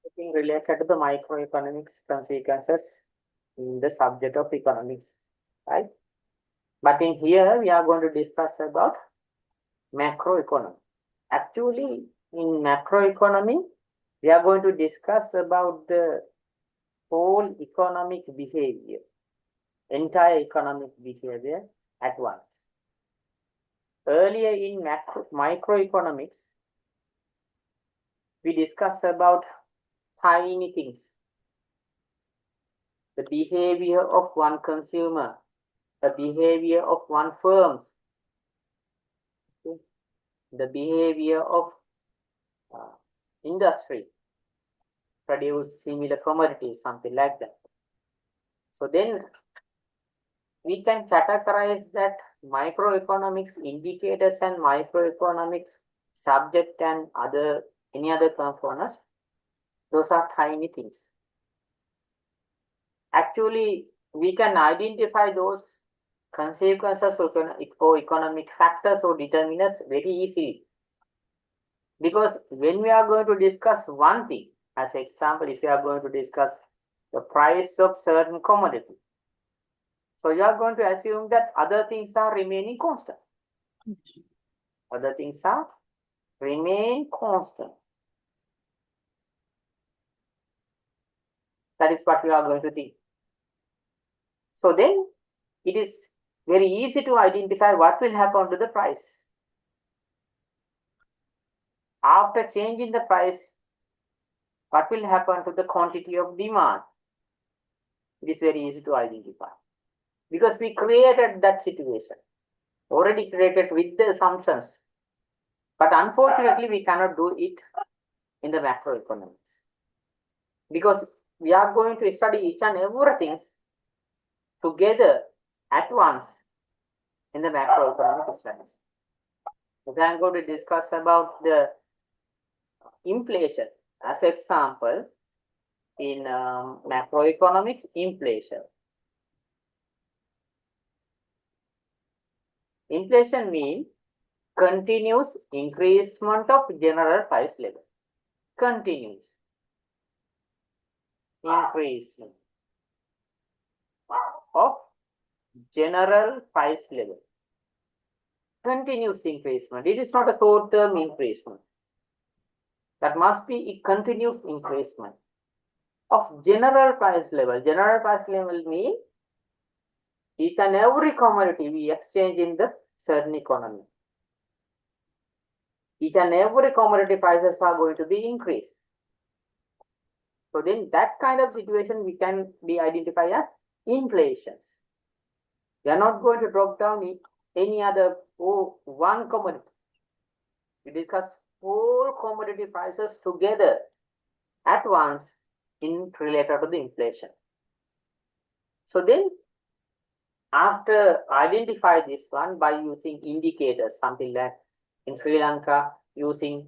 Something related to the microeconomics consequences in the subject of economics, right? But in here, we are going to discuss about macroeconomy. Actually, in macroeconomy, we are going to discuss about the whole economic behavior, entire economic behavior at once. Earlier in microeconomics, we discussed about tiny things, the behavior of one consumer, the behavior of one firms, the behavior of industry, produce similar commodities, something like that. So then we can categorize that microeconomics indicators and microeconomics subject and any other components. Those are tiny things. Actually, we can identify those consequences or economic factors or determinants very easily. Because when we are going to discuss one thing, as example, if you are going to discuss the price of certain commodity, so you are going to assume that other things are remaining constant. Other things are remain constant. That is what we are going to think. So then it is very easy to identify what will happen to the price. After changing the price, what will happen to the quantity of demand? It is very easy to identify. Because we created that situation, already created with the assumptions. But unfortunately, we cannot do it in the macroeconomics. Because we are going to study each and everything together at once in the macroeconomic studies. Okay, I'm going to discuss about the inflation as example in macroeconomics inflation. Inflation means continuous increasement of general price level. Continuous increasement of general price level. Continuous increasement. It is not a short-term increasement. That must be a continuous increasement of general price level. General price level means each and every commodity we exchange in the certain economy. Each and every commodity prices are going to be increased. So then that kind of situation we can be identified as inflations. We are not going to drop down any other one commodity. We discuss all commodity prices together at once in related to the inflation. So then after identify this one by using indicators, something like in Sri Lanka using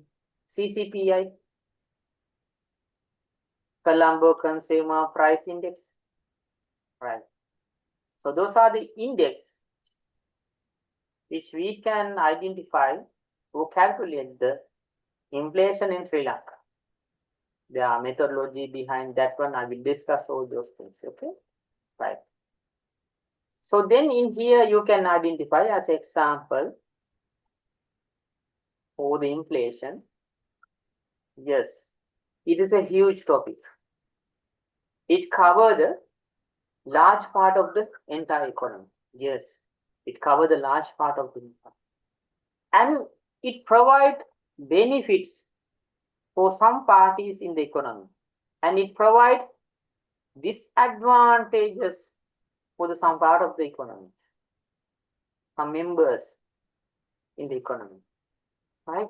CCPI, Colombo Consumer Price Index, right? So those are the index which we can identify to calculate the inflation in Sri Lanka. There are methodology behind that one. I will discuss all those things, okay? Right. So then in here you can identify as example for the inflation. Yes, it is a huge topic. It covers the large part of the entire economy. Yes, it covers the large part of the economy. And it provides benefits for some parties in the economy. And it provides disadvantages for some part of the economy, some members in the economy, right?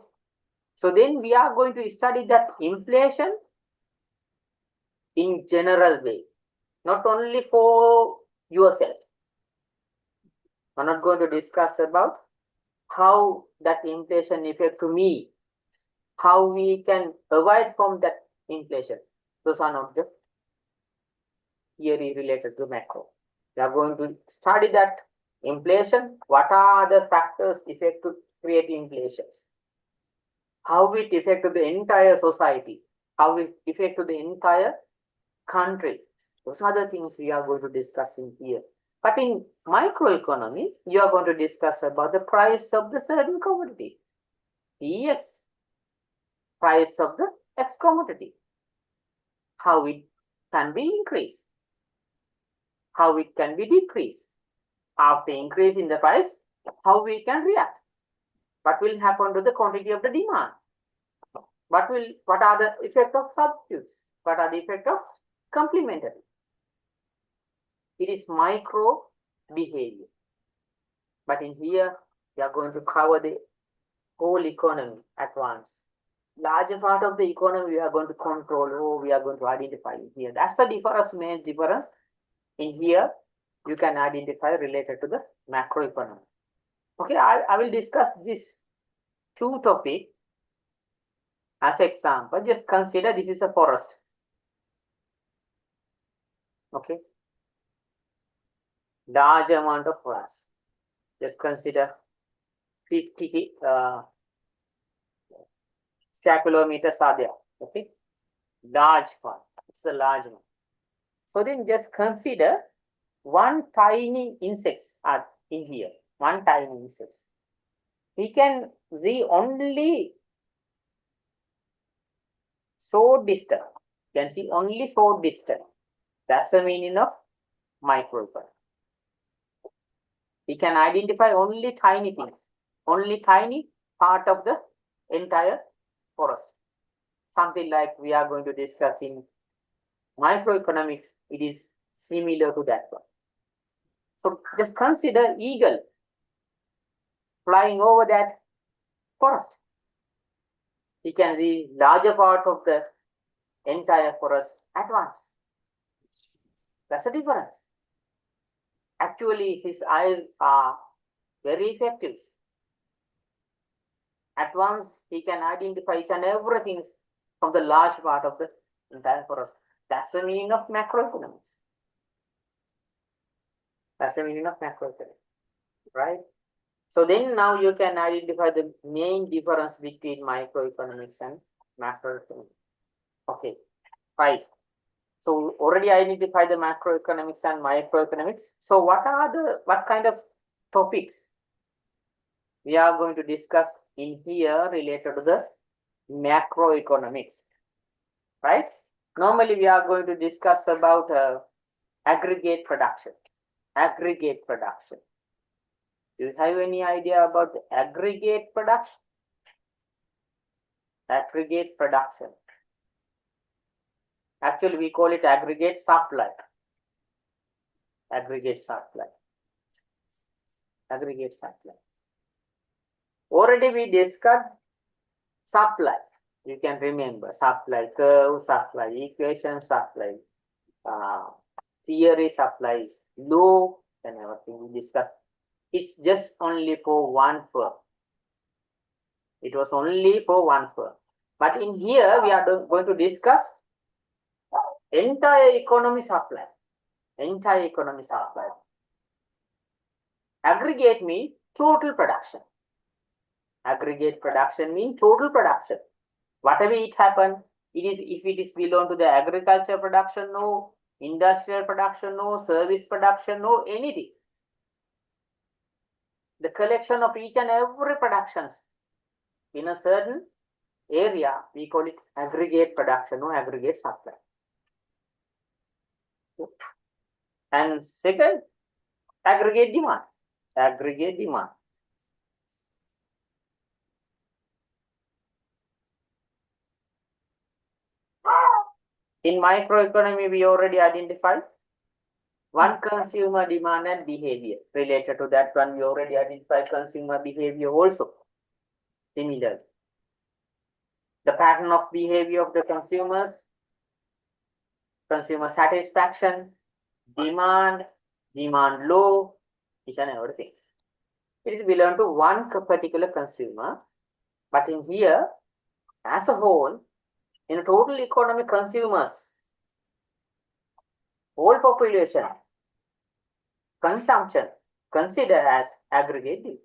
So then we are going to study that inflation in general way, not only for yourself. We're not going to discuss about how that inflation affect to me, how we can avoid from that inflation. Those are not the theory related to macro. We are going to study that inflation. What are the factors affect to create inflations? how it affects the entire society, how it affects the entire country. Those are the things we are going to discuss in here. But in microeconomy, you are going to discuss about the price of the certain commodity. Yes, price of the X commodity. How it can be increased. How it can be decreased. After increasing the price, how we can react. What will happen to the quantity of the demand? What are the effect of substitutes? What are the effect of complementary? It is micro behavior. But in here, we are going to cover the whole economy at once. Larger part of the economy we are going to control, or we are going to identify here. That's the difference, main difference. In here, you can identify related to the macroeconomy. Okay, I will discuss this two topic as example. Just consider this is a forest. Okay, large amount of forest. Just consider 50 square kilometers are there. Okay, large one. It's a large one. So then just consider one tiny insects are in here. One tiny insects. We can see only so distant. You can see only so distant. That's the meaning of microeconomy. We can identify only tiny things, only tiny part of the entire forest. Something like we are going to discuss in microeconomics, it is similar to that one. So just consider eagle flying over that forest. You can see larger part of the entire forest at once. That's the difference. Actually, his eyes are very effective. At once, he can identify each and everything from the large part of the entire forest. That's the meaning of macroeconomics. That's the meaning of macroeconomics, right? So then now you can identify the main difference between microeconomics and macroeconomics. Okay, right. So already identify the macroeconomics and microeconomics. So what kind of topics we are going to discuss in here related to the macroeconomics, right? Normally we are going to discuss about aggregate production. Aggregate production. Do you have any idea about the aggregate production? Aggregate production. Actually, we call it aggregate supply. Aggregate supply. Aggregate supply. Already we discussed supply. You can remember supply curve, supply equation, supply theory, supply law, and everything we discussed. It's just only for one firm. It was only for one firm. But in here, we are going to discuss entire economy supply. Entire economy supply. Aggregate means total production. Aggregate production means total production. Whatever it happen, it is if it is belong to the agriculture production, no, industrial production, no, service production, no, anything. The collection of each and every productions in a certain area, we call it aggregate production or aggregate supply. And second, aggregate demand. Aggregate demand. In microeconomy, we already identified one, consumer demand and behavior. Related to that one, we already identified consumer behavior also. Similar. The pattern of behavior of the consumers, consumer satisfaction, demand, demand low, each and everything. It is belong to one particular consumer, but in here, as a whole, in a total economic consumers, whole population, consumption, considered as aggregate.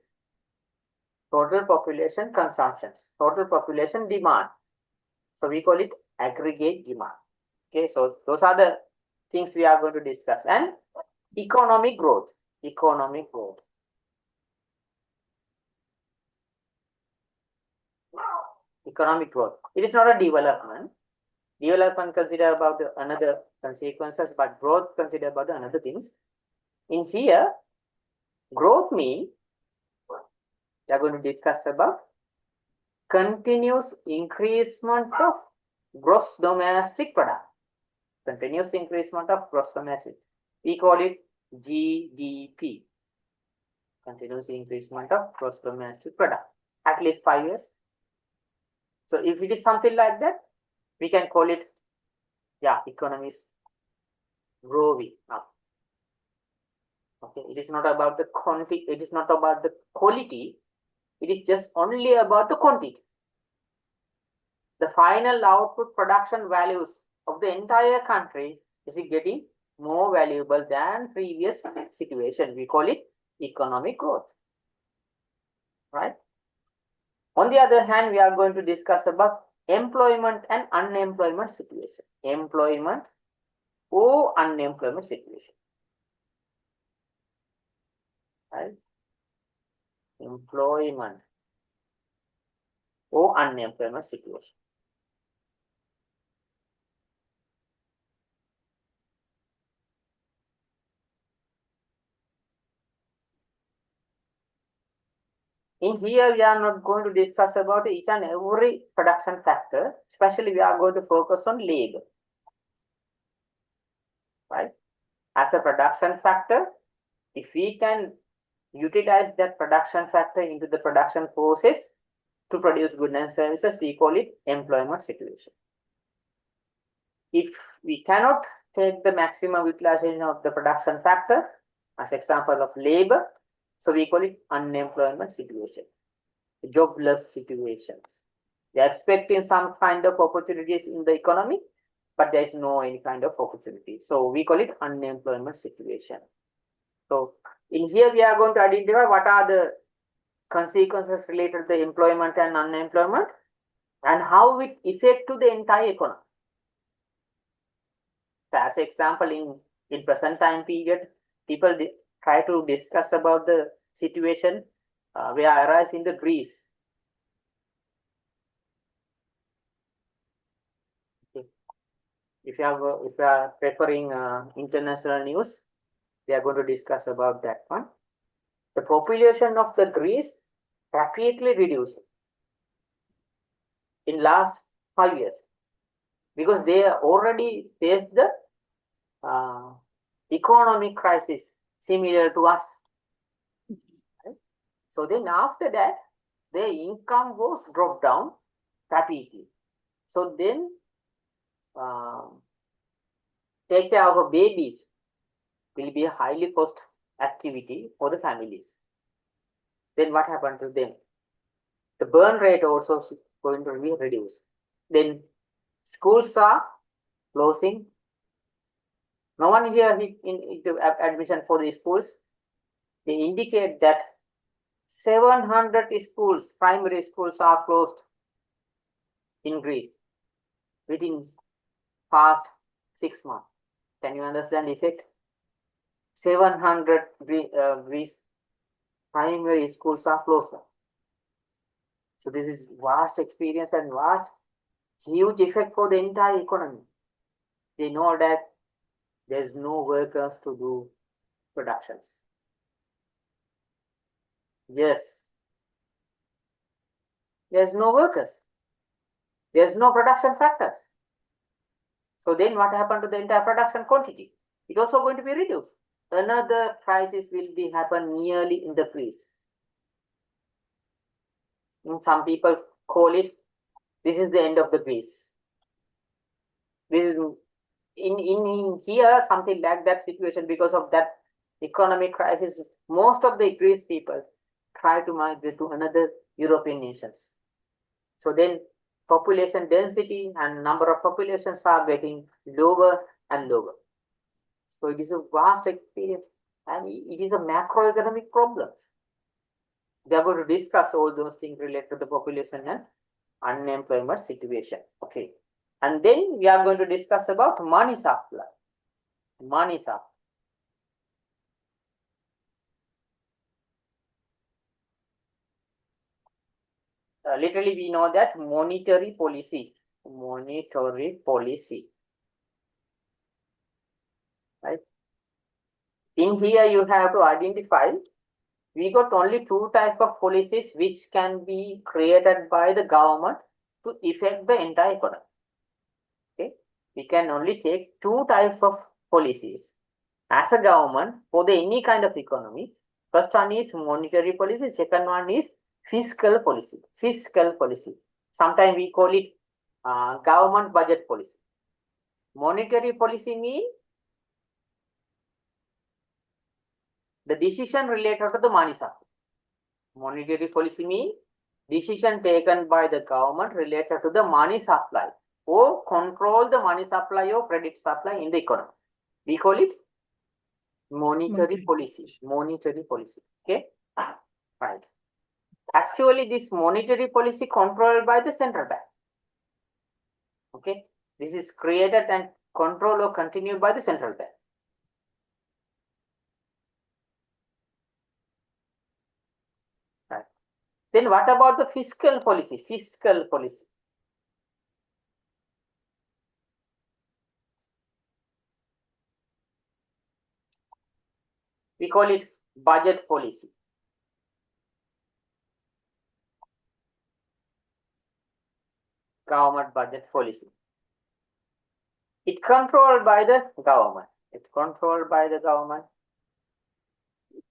total population consumptions, total population demand. So we call it aggregate demand. Okay, so those are the things we are going to discuss. And economic growth. Economic growth. Economic growth. It is not a development. Development consider about the another consequences, but growth consider about the another things. In here, growth means we are going to discuss about continuous increasement of gross domestic product. Continuous increasement of gross domestic. We call it GDP. Continuous increasement of gross domestic product. At least 5 years. So if it is something like that, we can call it, yeah, economy is growing up. Okay, it is not about the quantity, it is not about the quality, it is just only about the quantity. The final output production values of the entire country is getting more valuable than previous situation. We call it economic growth, right? On the other hand, we are going to discuss about employment and unemployment situation. Employment or unemployment situation, right? Employment or unemployment situation. In here, we are not going to discuss about each and every production factor. Especially, we are going to focus on labor, right? As a production factor, if we can utilize that production factor into the production process to produce goods and services, we call it employment situation. If we cannot take the maximum utilization of the production factor, as example of labor, so we call it unemployment situation, jobless situations. They are expecting some kind of opportunities in the economy, but there is no any kind of opportunity. So we call it unemployment situation. So in here, we are going to identify what are the consequences related to the employment and unemployment and how it affect to the entire economy. So as example, in present time period, people try to discuss about the situation where arise in the Greece. Okay. If you are preferring international news, we are going to discuss about that one. The population of the Greece rapidly reduced in last 5 years because they already faced the economic crisis similar to us. Right? So then after that, their income was dropped down rapidly. So then take care of babies will be a highly cost activity for the families. Then what happened to them? The burn rate also is going to be reduced. Then schools are closing. No one here into admission for the schools. They indicate that 700 schools, primary schools, are closed in Greece within past 6 months. Can you understand the effect? 700 Greece primary schools are closed. So this is vast experience and vast, huge effect for the entire economy. They know that there's no workers to do productions. Yes, there's no workers. There's no production factors. So then what happened to the entire production quantity? It also going to be reduced. Another crisis will be happen nearly in the Greece. Some people call it, this is the end of the Greece. This is in here something like that situation. Because of that economic crisis, most of the Greece people try to migrate to another European nations. So then population density and number of populations are getting lower and lower. So it is a vast experience and it is a macroeconomic problem. they are going to discuss all those things related to the population and unemployment situation. Okay. And then we are going to discuss about money supply. Money supply. Literally, we know that monetary policy. Monetary policy. Right? In here, you have to identify. We got only two types of policies which can be created by the government to affect the entire economy. Okay, we can only take two types of policies as a government for the any kind of economy. First one is monetary policy. Second one is fiscal policy. Fiscal policy. Sometimes we call it government budget policy. Monetary policy means the decision related to the money supply. Monetary policy means decision taken by the government related to the money supply or control the money supply or credit supply in the economy. We call it monetary policy. Monetary policy. Okay, right. Actually, this monetary policy controlled by the central bank. Okay, this is created and controlled or continued by the central bank. Right. Then what about the fiscal policy? Fiscal policy. We call it budget policy. Government budget policy. It's controlled by the government. It's controlled by the government.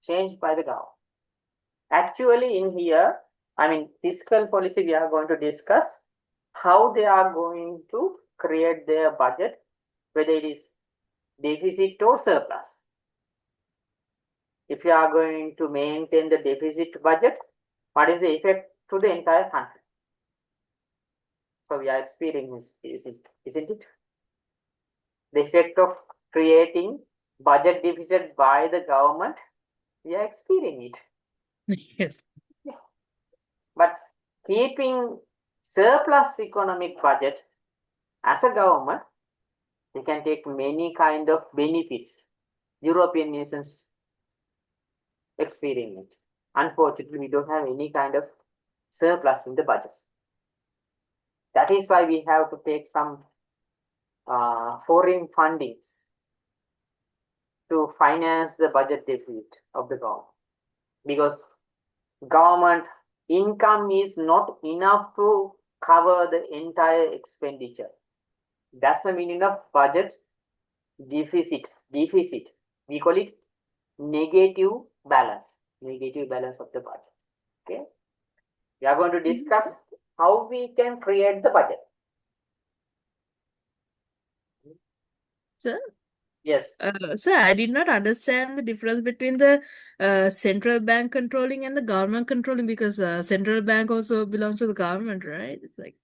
Changed by the government. Actually, in here, I mean, fiscal policy, we are going to discuss how they are going to create their budget, whether it is deficit or surplus. If you are going to maintain the deficit budget, what is the effect to the entire country? So we are experiencing, isn't it? The effect of creating budget deficit by the government, we are experiencing it. Yes. Yeah. But keeping surplus economic budget as a government, you can take many kind of benefits. European nations experience it. Unfortunately, we don't have any kind of surplus in the budget. That is why we have to take some foreign fundings to finance the budget deficit of the government, because government income is not enough to cover the entire expenditure. That's the meaning of budget deficit. Deficit. We call it negative balance. Negative balance of the budget. Okay. We are going to discuss how we can create the budget. Sir? Yes. Sir, I did not understand the difference between the central bank controlling and the government controlling, because central bank also belongs to the government, right? It's like.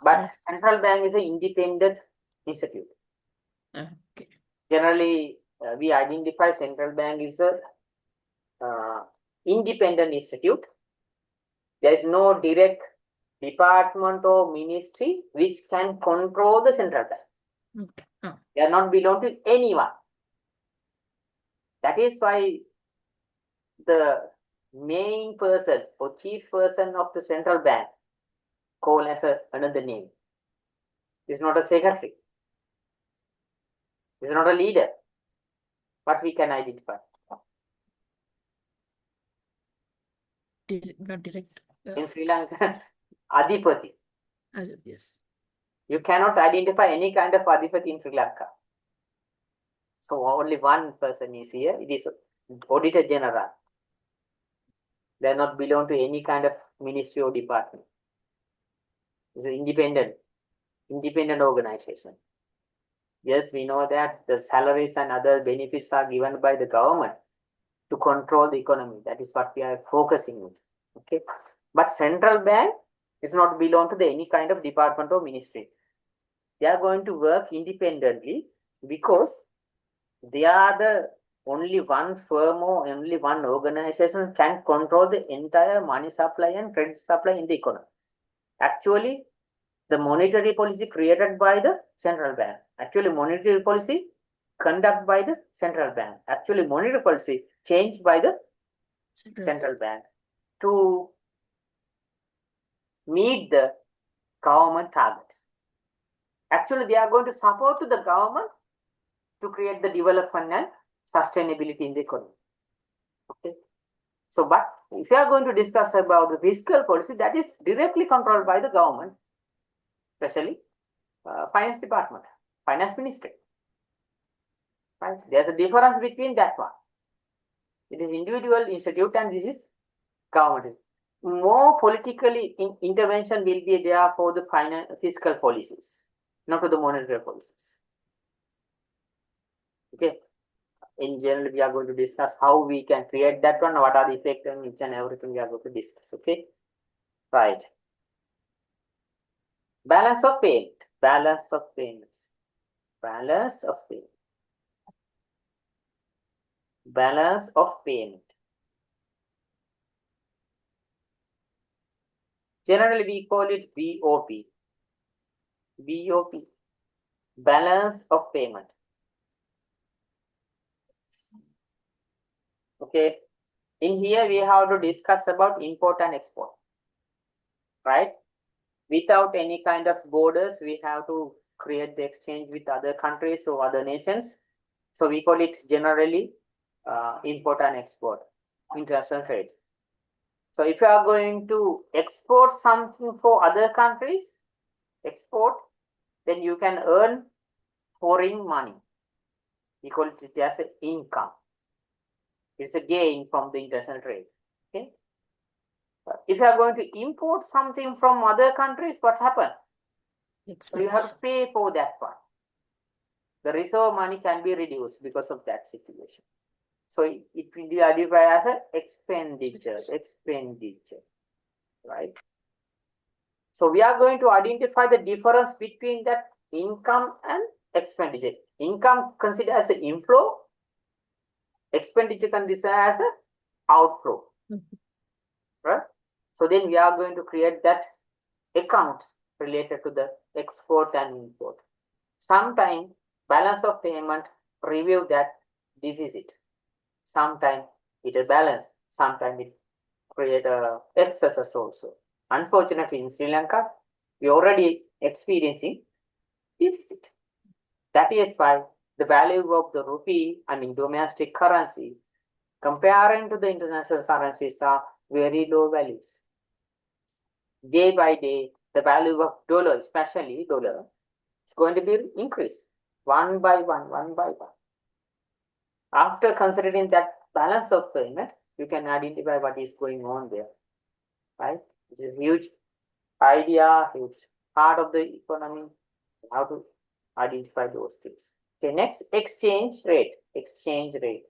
But central bank is an independent institute. Okay. Generally, we identify central bank is a independent institute. There is no direct department or ministry which can control the central bank. Okay. Oh. They are not belong to anyone. That is why the main person or chief person of the central bank called as another name. Is not a secretary. Is not a leader. But we can identify. Not direct. In Sri Lanka, Adipati. Yes. You cannot identify any kind of Adipati in Sri Lanka. So only one person is here. It is Auditor General. They are not belong to any kind of ministry or department. It's an independent organization. Yes, we know that the salaries and other benefits are given by the government to control the economy. That is what we are focusing on. Okay, but central bank is not belong to any kind of department or ministry. They are going to work independently because they are the only one firm or only one organization can control the entire money supply and credit supply in the economy. Actually, the monetary policy created by the central bank. Actually, monetary policy conducted by the central bank. Actually, monetary policy changed by the central bank to meet the government targets. Actually, they are going to support to the government to create the development and sustainability in the economy. Okay. So, but if you are going to discuss about the fiscal policy, that is directly controlled by the government, especially finance department, finance ministry. Right? There's a difference between that one. It is individual institute and this is government. More politically intervention will be there for the fiscal policies, not for the monetary policies. Okay. In general, we are going to discuss how we can create that one, what are the effects and each and everything we are going to discuss. Okay. Right. Balance of payment. Balance of payments. Balance of payment. Balance of payment. Generally, we call it BOP. BOP. Balance of payment. Okay. In here, we have to discuss about import and export. Right? Without any kind of borders, we have to create the exchange with other countries or other nations. So we call it generally import and export, international trade. So if you are going to export something for other countries, export, then you can earn foreign money. We call it as an income. It's a gain from the international trade. Okay. If you are going to import something from other countries, what happens? So you have to pay for that one. The reserve money can be reduced because of that situation. So it will be identified as an expenditure, right? So we are going to identify the difference between that income and expenditure. Income considered as an inflow, expenditure considered as an outflow, right? So then we are going to create that accounts related to the export and import. Sometimes balance of payment review that deficit. Sometimes it is balance. Sometimes it create excesses also. Unfortunately, in Sri Lanka, we already experiencing deficit. That is why the value of the rupee, domestic currency, comparing to the international currencies are very low values. Day by day, the value of dollar, especially dollar, is going to be increased one by one. After considering that balance of payment, you can identify what is going on there, right? It is a huge idea, huge part of the economy, how to identify those things. Okay, next, exchange rate. Exchange rate.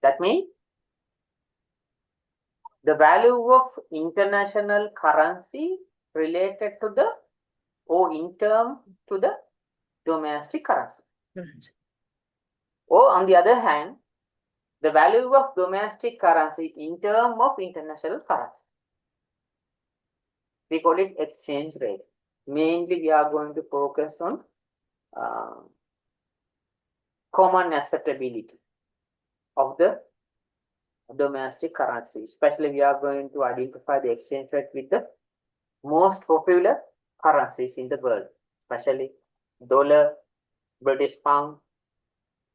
That means the value of international currency related to the, or in term to the domestic currency. Or on the other hand, the value of domestic currency in term of international currency. We call it exchange rate. Mainly, we are going to focus on common acceptability of the domestic currency. Especially, we are going to identify the exchange rate with the most popular currencies in the world, especially dollar, British pound,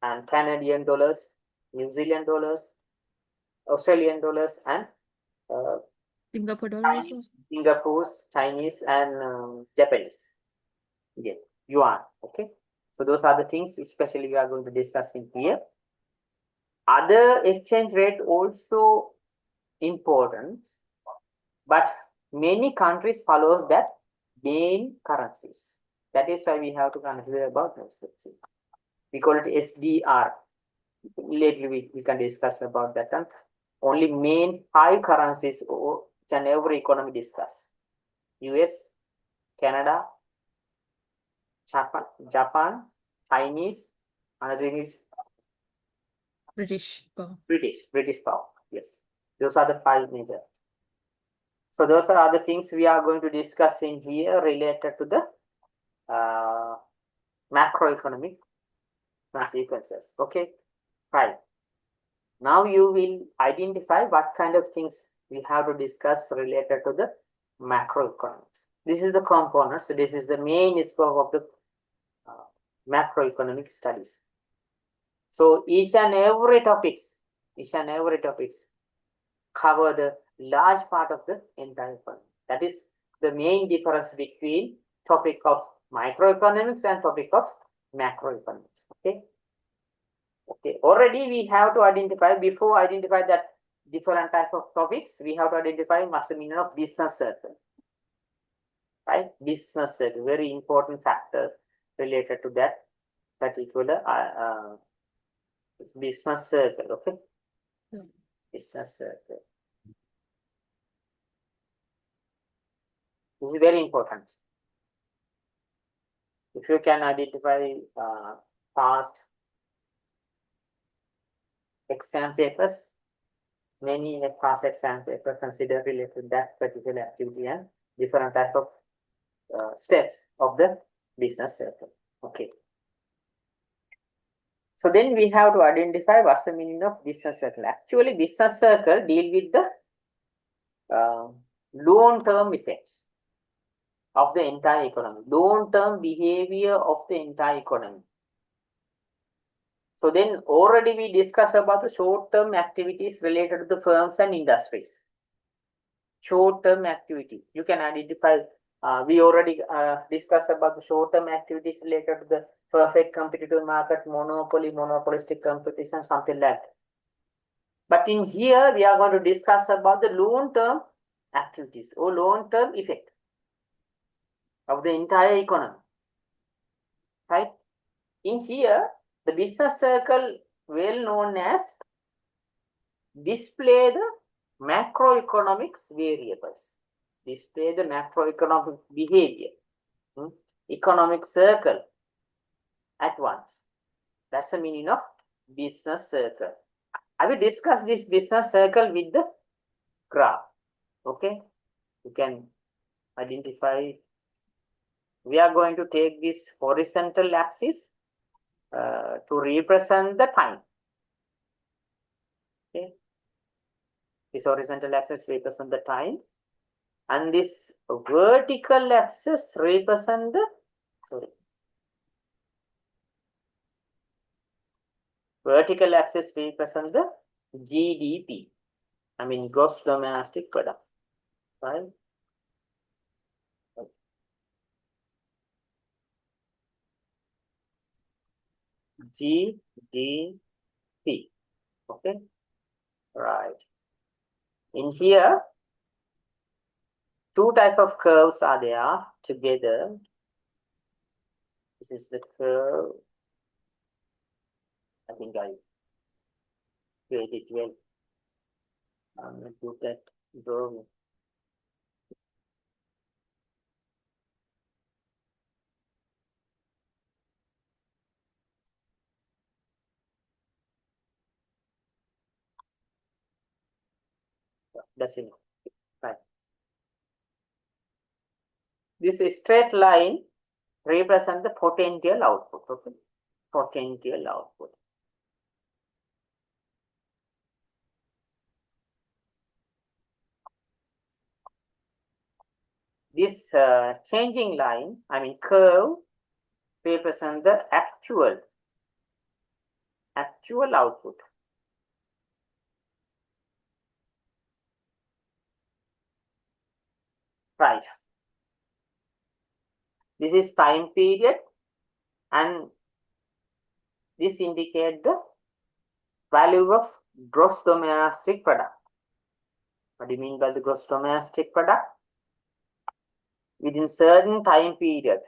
and Canadian dollars, New Zealand dollars, Australian dollars, and Singapore dollars, Singapore's, Chinese, and Japanese. Yeah, yuan. Okay. So those are the things, especially we are going to discuss in here. Other exchange rate also important, but many countries follows that main currencies. That is why we have to consider about this. We call it SDR. Later we can discuss about that. And only main 5 currencies each and every economy discuss: US, Canada, Japan, Chinese, another thing is British pound. British pound. Yes, those are the 5 major. So those are other things we are going to discuss in here related to the macroeconomic consequences. Okay, right. Now you will identify what kind of things we have to discuss related to the macroeconomics. This is the components. So this is the main scope of the macroeconomic studies. So each and every topics cover the large part of the entire economy. That is the main difference between topic of microeconomics and topic of macroeconomics. Okay. Okay. Already we have to identify, before identify that different type of topics, we have to identify what's the meaning of business circle. Right? Business circle, very important factor related to that particular business circle. Okay. Business circle. This is very important. If you can identify past exam papers, many past exam papers consider related to that particular activity and different types of steps of the business circle. Okay. So then we have to identify what's the meaning of business circle. Actually, business circle deal with the long-term effects of the entire economy, long-term behavior of the entire economy. So then already we discussed about the short-term activities related to the firms and industries. Short-term activity, you can identify, we already discussed about the short-term activities related to the perfect competitive market, monopoly, monopolistic competition, something like that. But in here, we are going to discuss about the long-term activities or long-term effect of the entire economy, right? In here, the business circle, well known as, display the macroeconomics variables, display the macroeconomic behavior, economic circle at once. That's the meaning of business circle. I will discuss this business circle with the graph. Okay, you can identify. We are going to take this horizontal axis to represent the time. Okay, this horizontal axis represents the time, and this vertical axis represents the vertical axis represents the GDP. I mean gross domestic product, right? GDP. Okay, right. In here, two types of curves are there together. This is the curve. I think I created it well. I'm going to do that drawing. That's enough. Right. This straight line represents the potential output. Okay, potential output. This changing line, I mean curve, represents the actual output. Right. This is time period, and this indicates the value of gross domestic product. What do you mean by the gross domestic product? Within certain time period,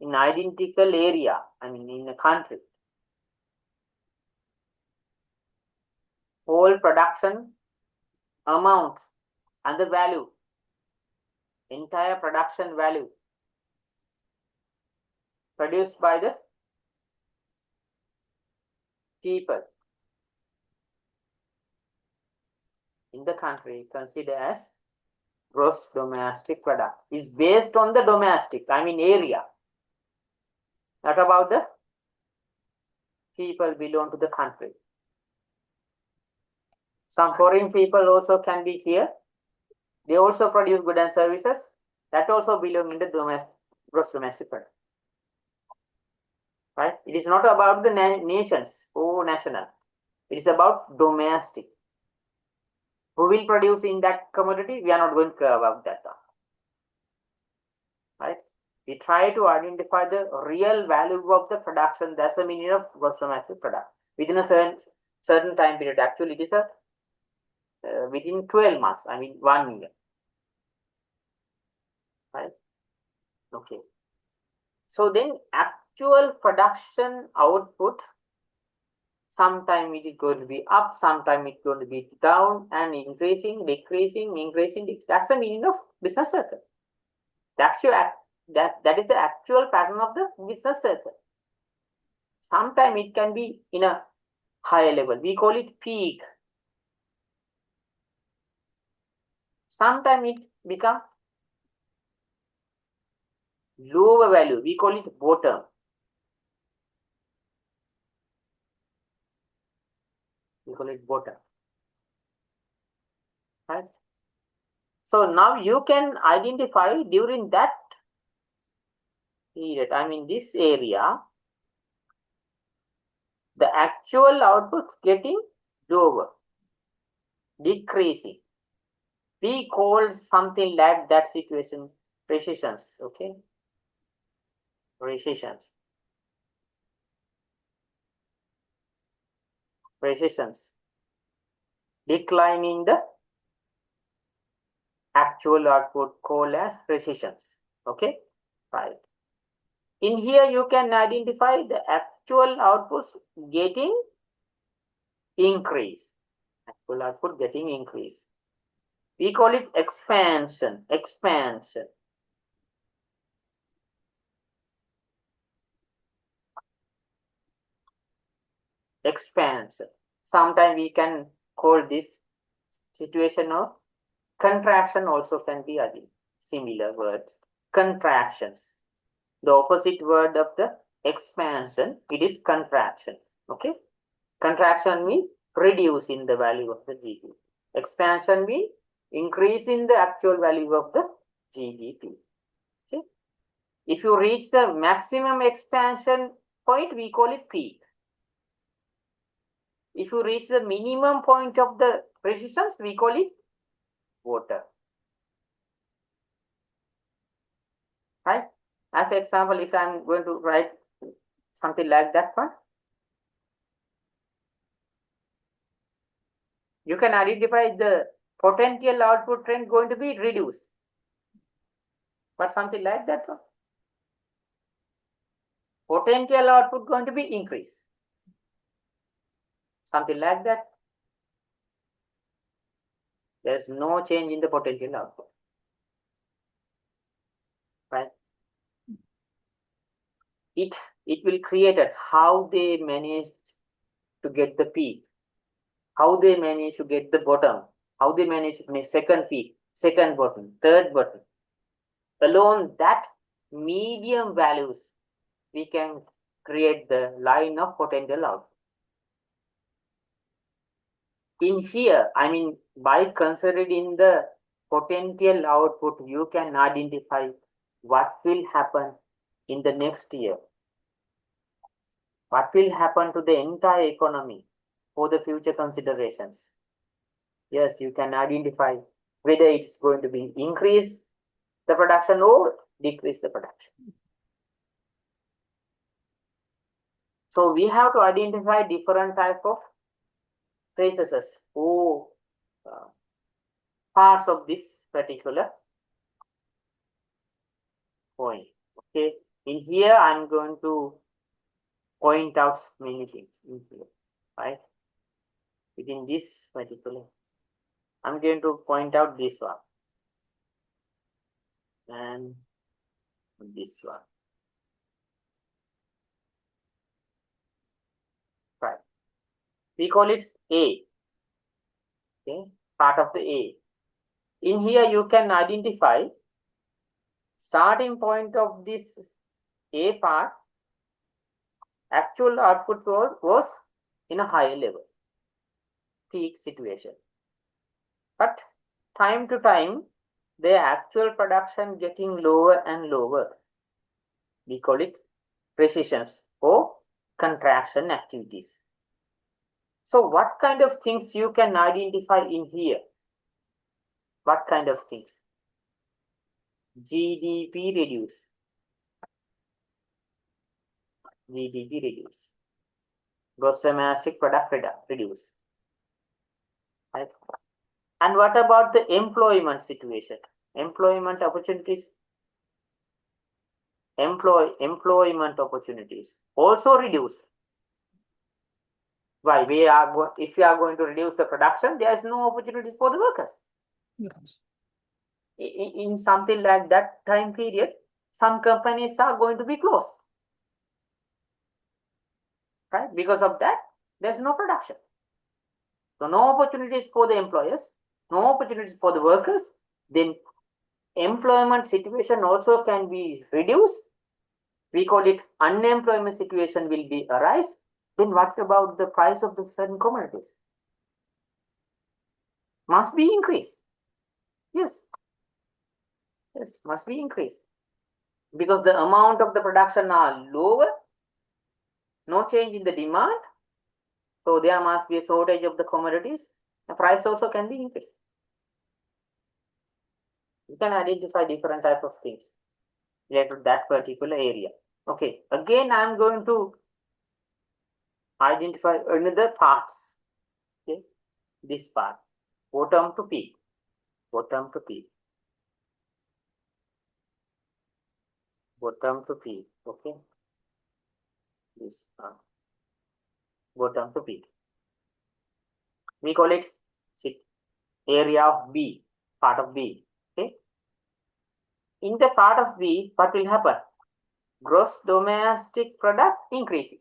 in identical area, I mean in a country, whole production amounts and the value entire production value produced by the people in the country considered as gross domestic product is based on the domestic, I mean area, not about the people belong to the country. Some foreign people also can be here. They also produce goods and services that also belong in the gross domestic product. Right? It is not about the nations or national. It is about domestic. Who will produce in that commodity? We are not going to care about that. Right? We try to identify the real value of the production. That's the meaning of gross domestic product. Within a certain time period. Actually, it is a within 12 months. I mean 1 year. Right? Okay. So then actual production output, sometime it is going to be up, sometime it's going to be down, and increasing, decreasing, increasing. That's the meaning of business cycle. That is the actual pattern of the business cycle. Sometime it can be in a higher level. We call it peak. Sometime it becomes lower value. We call it bottom. We call it bottom. Right? So now you can identify during that period, I mean this area, the actual output getting lower, decreasing. We call something like that situation recessions. Okay, recessions. Declining the actual output called as recessions. Okay, right. In here you can identify the actual outputs getting increase. Actual output getting increase. We call it expansion. Expansion. Sometimes we can call this situation of contraction, also can be a similar word. Contractions. The opposite word of the expansion, it is contraction. Okay. Contraction means reduce in the value of the GDP. Expansion means increase in the actual value of the GDP. Okay. If you reach the maximum expansion point, we call it peak. If you reach the minimum point of the resistance, we call it water. Right? As an example, if I'm going to write something like that one, you can identify the potential output trend going to be reduced. But something like that one, potential output going to be increased. Something like that. There's no change in the potential output. Right? It will create it how they managed to get the peak, how they manage to get the bottom, how they manage to make second peak, second bottom, third bottom. Alone that medium values, we can create the line of potential output. In here, I mean, by considering the potential output, you can identify what will happen in the next year. What will happen to the entire economy for the future considerations? Yes, you can identify whether it's going to be increase the production or decrease the production. So we have to identify different type of processes or parts of this particular point. Okay, in here I'm going to point out many things in here, right? Within this particular, I'm going to point out this one. and this one. Right. We call it A. Okay, part of the A. In here, you can identify starting point of this A part. Actual output was in a higher level, peak situation. But time to time, the actual production getting lower and lower. We call it recessions or contraction activities. So what kind of things you can identify in here? What kind of things? GDP reduce. GDP reduce. Gross domestic product reduce. Right? And what about the employment situation? Employment opportunities? Employment opportunities also reduce. Why? If we are going to reduce the production, there is no opportunities for the workers. Yes. In something like that time period, some companies are going to be closed. Right? Because of that, there's no production. So no opportunities for the employers, no opportunities for the workers. Then employment situation also can be reduced. We call it unemployment situation will be arise. Then what about the price of the certain commodities? Must be increased. Yes. Yes, must be increased. Because the amount of the production are lower, no change in the demand. So there must be a shortage of the commodities. The price also can be increased. You can identify different type of things related to that particular area. Okay, again I'm going to identify another parts. Okay, this part, bottom to peak, bottom to peak, bottom to peak. Okay, this part, bottom to peak. We call it area of B, part of B. Okay, in the part of B, what will happen? Gross domestic product increasing.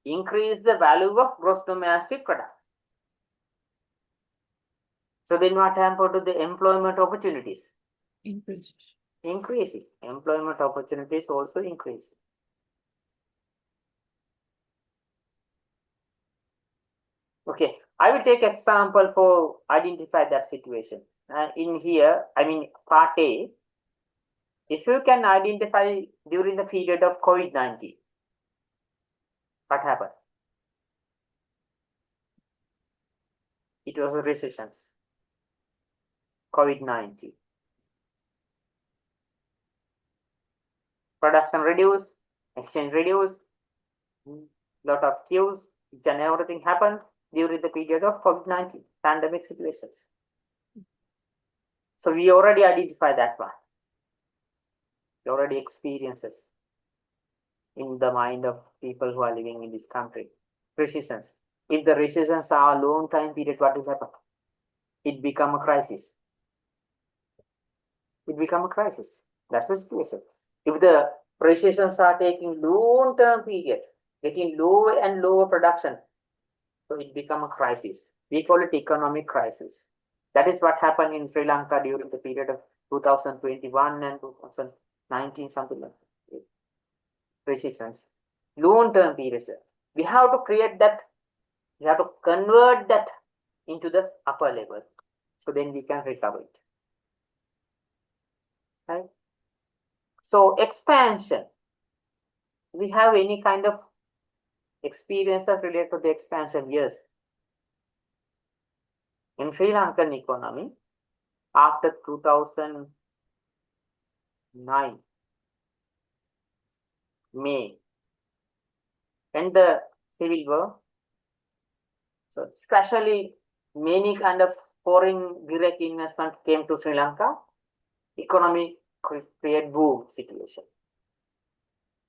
Increase the value of gross domestic product. So then what happened to the employment opportunities? Increases. Increasing. Employment opportunities also increase. Okay, I will take example for identify that situation. In here, I mean part A, if you can identify during the period of COVID-19, what happened? It was a recession. COVID-19. Production reduced, exchange reduced, lot of queues, each and everything happened during the period of COVID-19 pandemic situations. So we already identified that one. We already experiences in the mind of people who are living in this country. Recessions. If the recessions are a long time period, what will happen? It become a crisis. It become a crisis. That's the situation. If the recessions are taking long-term period, getting lower and lower production, so it become a crisis. We call it economic crisis. That is what happened in Sri Lanka during the period of 2021 and 2019, something like that. Recessions. Long-term periods. We have to create that, we have to convert that into the upper level. So then we can recover it. Right? So expansion. We have any kind of experiences related to the expansion? Yes. In Sri Lankan economy, after 2009, May, and the civil war, so especially many kind of foreign direct investment came to Sri Lanka, economy create boom situation.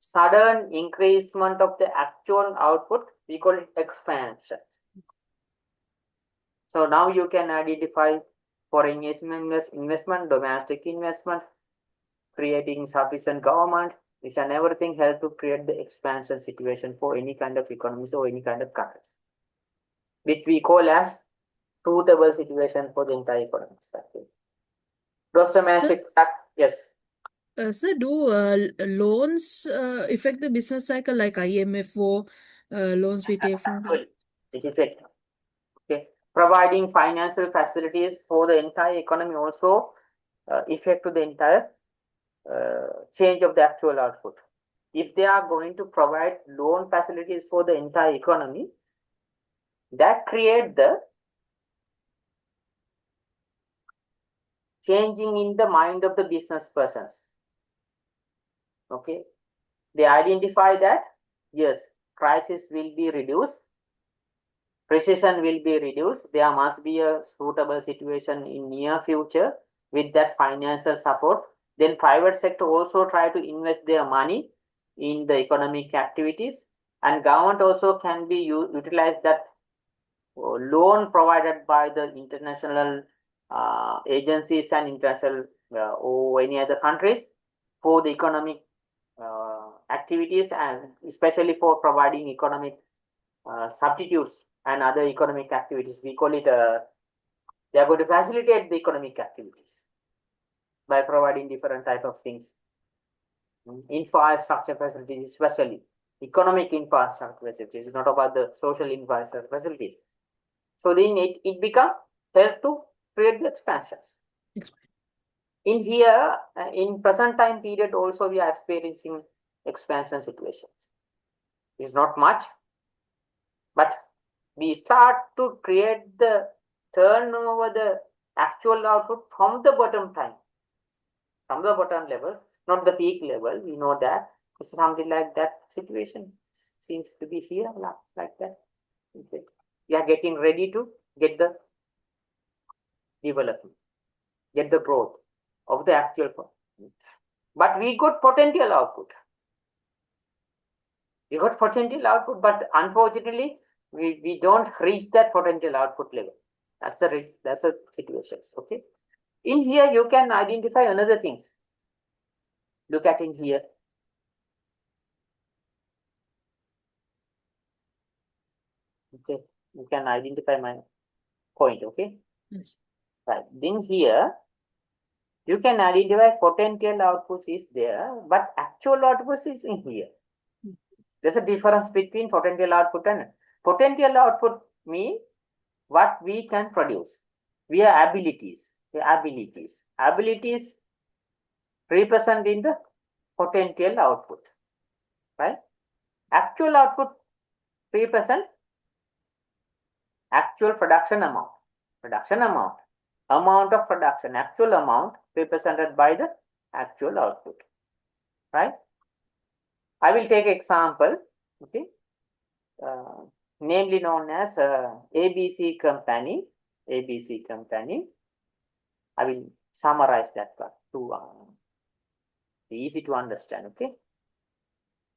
Sudden increasement of the actual output, we call it expansion. So now you can identify foreign investment, domestic investment, creating sufficient government, this and everything help to create the expansion situation for any kind of economies or any kind of countries, which we call as suitable situation for the entire economic structure. Gross domestic product, yes. Sir, do loans affect the business cycle like IMF or loans we take from them? It affects. Okay, providing financial facilities for the entire economy also affect to the entire change of the actual output. If they are going to provide loan facilities for the entire economy, that create the changing in the mind of the business persons. Okay, they identify that yes, crisis will be reduced, recession will be reduced, there must be a suitable situation in near future with that financial support. Then private sector also try to invest their money in the economic activities, and government also can be utilize that loan provided by the international agencies and international or any other countries for the economic activities, and especially for providing economic substitutes and other economic activities. We call it they are going to facilitate the economic activities by providing different type of things, infrastructure facilities, especially economic infrastructure facilities, not about the social infrastructure facilities. So then it become help to create the expansions. In here, in present time period also we are experiencing expansion situations. It's not much, but we start to create the turnover the actual output from the bottom time, from the bottom level, not the peak level. We know that something like that situation seems to be here like that. Okay. We are getting ready to get the development, get the growth of the actual point. But we got potential output. We got potential output, but unfortunately, we don't reach that potential output level. That's a situation. Okay. In here, you can identify another things. Look at in here. Okay, you can identify my point. Okay. Yes. Right. Then here, you can identify potential outputs is there, but actual outputs is in here. There's a difference between potential output and potential output mean what we can produce. We are abilities. Abilities represent in the potential output, right? Actual output represent actual production amount. Amount of production, actual amount represented by the actual output, right? I will take example, okay, namely known as ABC company. I will summarize that part to easy to understand. Okay,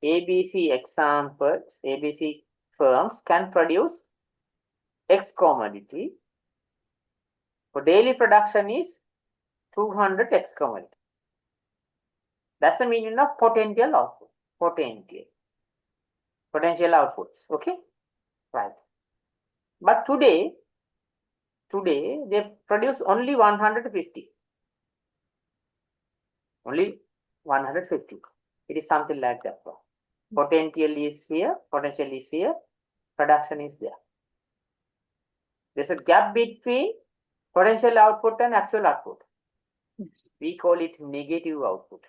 ABC examples, ABC firms can produce X commodity. For daily production is 200 X commodity. That's the meaning of potential output. Potential outputs. Okay, right. But today they produce only 150. Only 150. It is something like that. Potential is here, production is there. There's a gap between potential output and actual output. We call it negative output.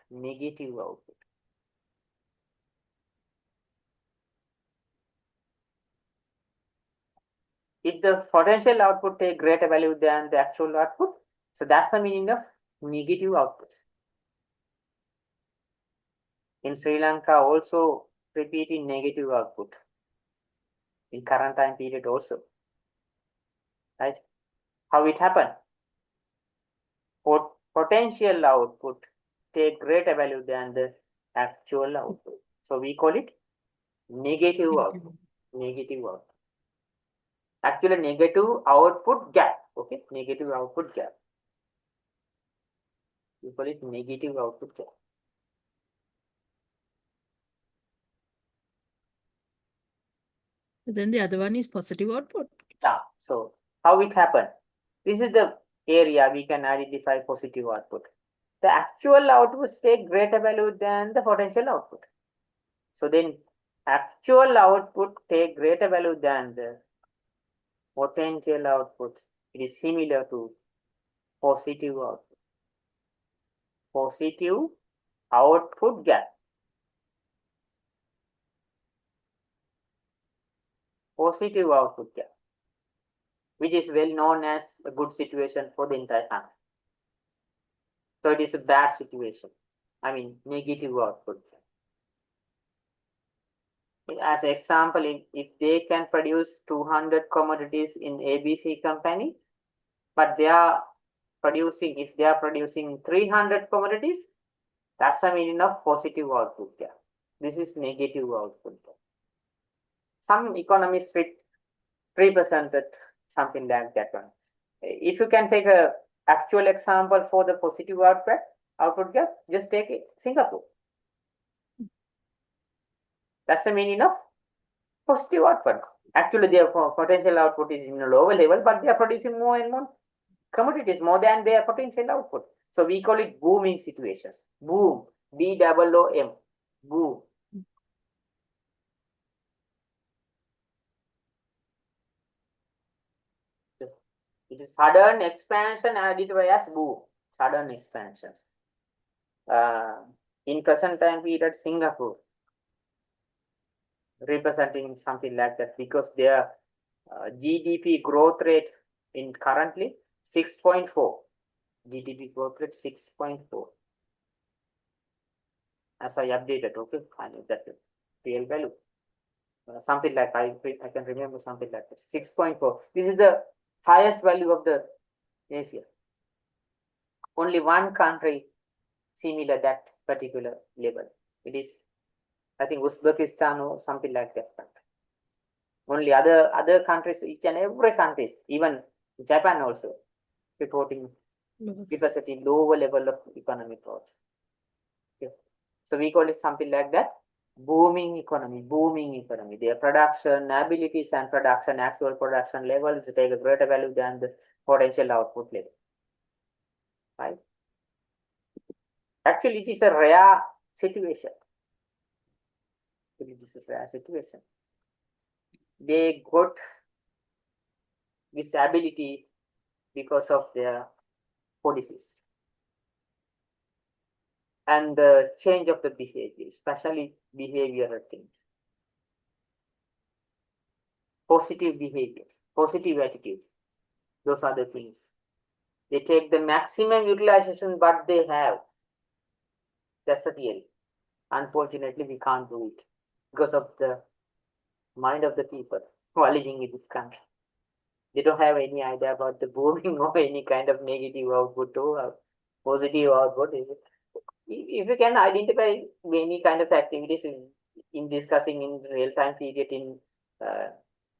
If the potential output take greater value than the actual output, so that's the meaning of negative output. In Sri Lanka also repeating negative output in current time period also, right? How it happened? Potential output take greater value than the actual output, so we call it negative output. Actually negative output gap. Okay, negative output gap. We call it negative output gap. Then the other one is positive output. Yeah. So how it happened? This is the area we can identify positive output. The actual outputs take greater value than the potential output. So then actual output take greater value than the potential outputs. It is similar to positive output. Positive output gap. Positive output gap, which is well known as a good situation for the entire family. So it is a bad situation. I mean, negative output gap. As an example, if they can produce 200 commodities in ABC company, but they are producing, if they are producing 300 commodities, that's a meaning of positive output gap. This is negative output gap. Some economists represented something like that one. If you can take a actual example for the positive output gap, just take it, Singapore. That's the meaning of positive output. Actually, their potential output is in a lower level, but they are producing more and more commodities, more than their potential output. So we call it booming situations. Boom, BOOM, boom. It is sudden expansion identified as boom, sudden expansions. In present time period, Singapore representing something like that because their GDP growth rate in currently 6.4. GDP growth rate 6.4. As I updated, okay, I know that real value. Something like I can remember something like that. 6.4. This is the highest value of the Asia. Only one country similar that particular level. It is, I think, Uzbekistan or something like that. Only other countries, each and every countries, even Japan also reporting representing lower level of economic growth. Okay. So we call it something like that. Booming economy. Their production abilities and production, actual production levels take a greater value than the potential output level. Right? Actually, it is a rare situation. It is a rare situation. They got this ability because of their policies and the change of the behavior, especially behavioral things. Positive behavior, positive attitudes. Those are the things. They take the maximum utilization what they have. That's the theory. Unfortunately, we can't do it because of the mind of the people who are living in this country. They don't have any idea about the booming or any kind of negative output or positive output. If you can identify any kind of activities in discussing in real-time period in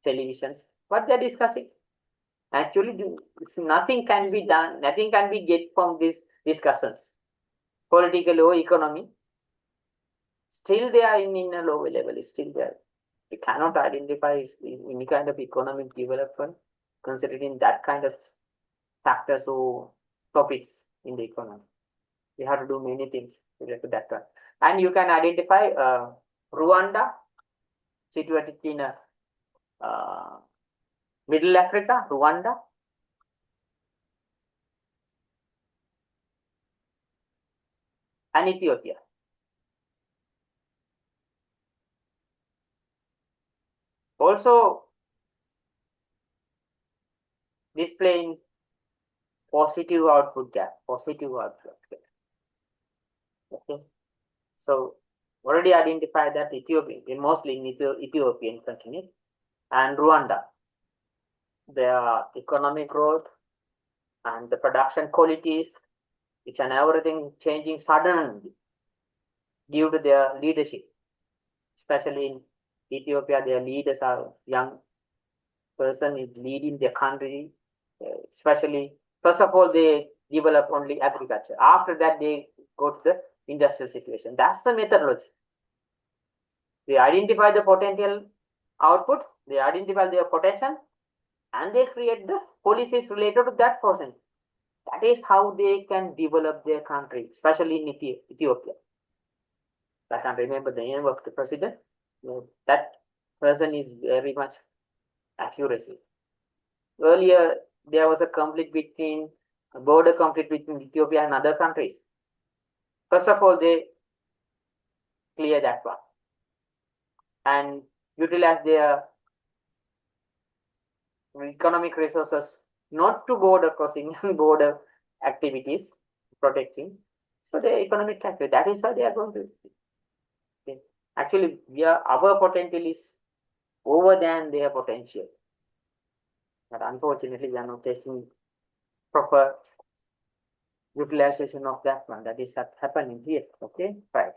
televisions, what they're discussing, actually nothing can be done, nothing can be get from these discussions, political or economy. Still they are in a lower level, still there. We cannot identify any kind of economic development considering that kind of factors or topics in the economy. We have to do many things related to that one. And you can identify Rwanda, situated in Middle Africa, Rwanda. And Ethiopia. Also displaying positive output gap, Okay. So already identified that Ethiopia, mostly in Ethiopian continent, and Rwanda, their economic growth and the production qualities, each and everything changing suddenly due to their leadership. Especially in Ethiopia, their leaders are young person is leading their country, especially first of all they develop only agriculture. After that, they go to the industrial situation. That's the methodology. They identify the potential output, they identify their potential, and they create the policies related to that person. That is how they can develop their country, especially in Ethiopia. I can't remember the name of the president. That person is very much accuracy. Earlier, there was a border conflict between Ethiopia and other countries. First of all, they clear that one and utilize their economic resources not to border crossing and border activities protecting. So the economic activity, that is how they are going to. Okay. Actually, our potential is over than their potential. But unfortunately, we are not taking proper utilization of that one. That is happening here. Okay, right.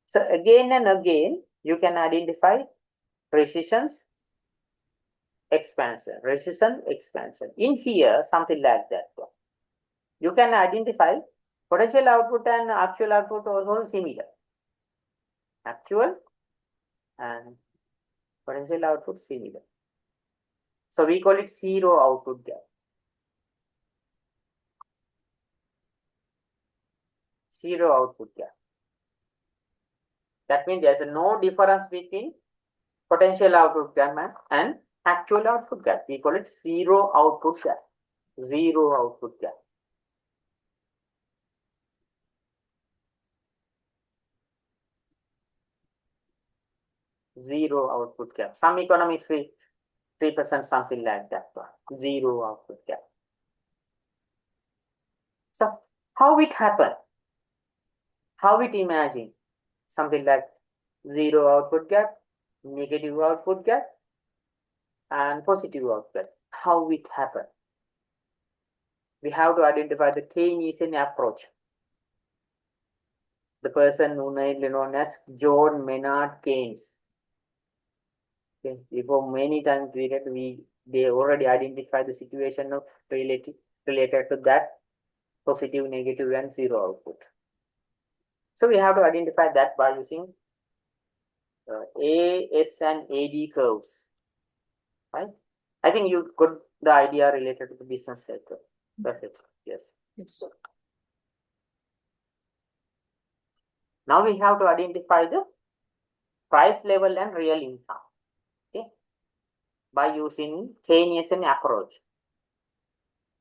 So again and again, you can identify precisions, expansion, resistance, expansion. In here, something like that. You can identify potential output and actual output are also similar. Actual and potential output similar. So we call it zero output gap. Zero output gap. That means there's no difference between potential output gap and actual output gap. We call it zero output gap. Zero output gap. Zero output gap. Some economics will represent something like that one. Zero output gap. So how it happened? How it imagine? Something like zero output gap, negative output gap, and positive output gap. How it happened? We have to identify the Keynesian approach. The person known as John Maynard Keynes. Okay. Before many time period, they already identified the situation of related to that positive, negative, and zero output. So we have to identify that by using A, S, and AD curves. Right? I think you got the idea related to the business cycle. That's it. Yes. Yes. Now we have to identify the price level and real income. Okay. By using Keynesian approach.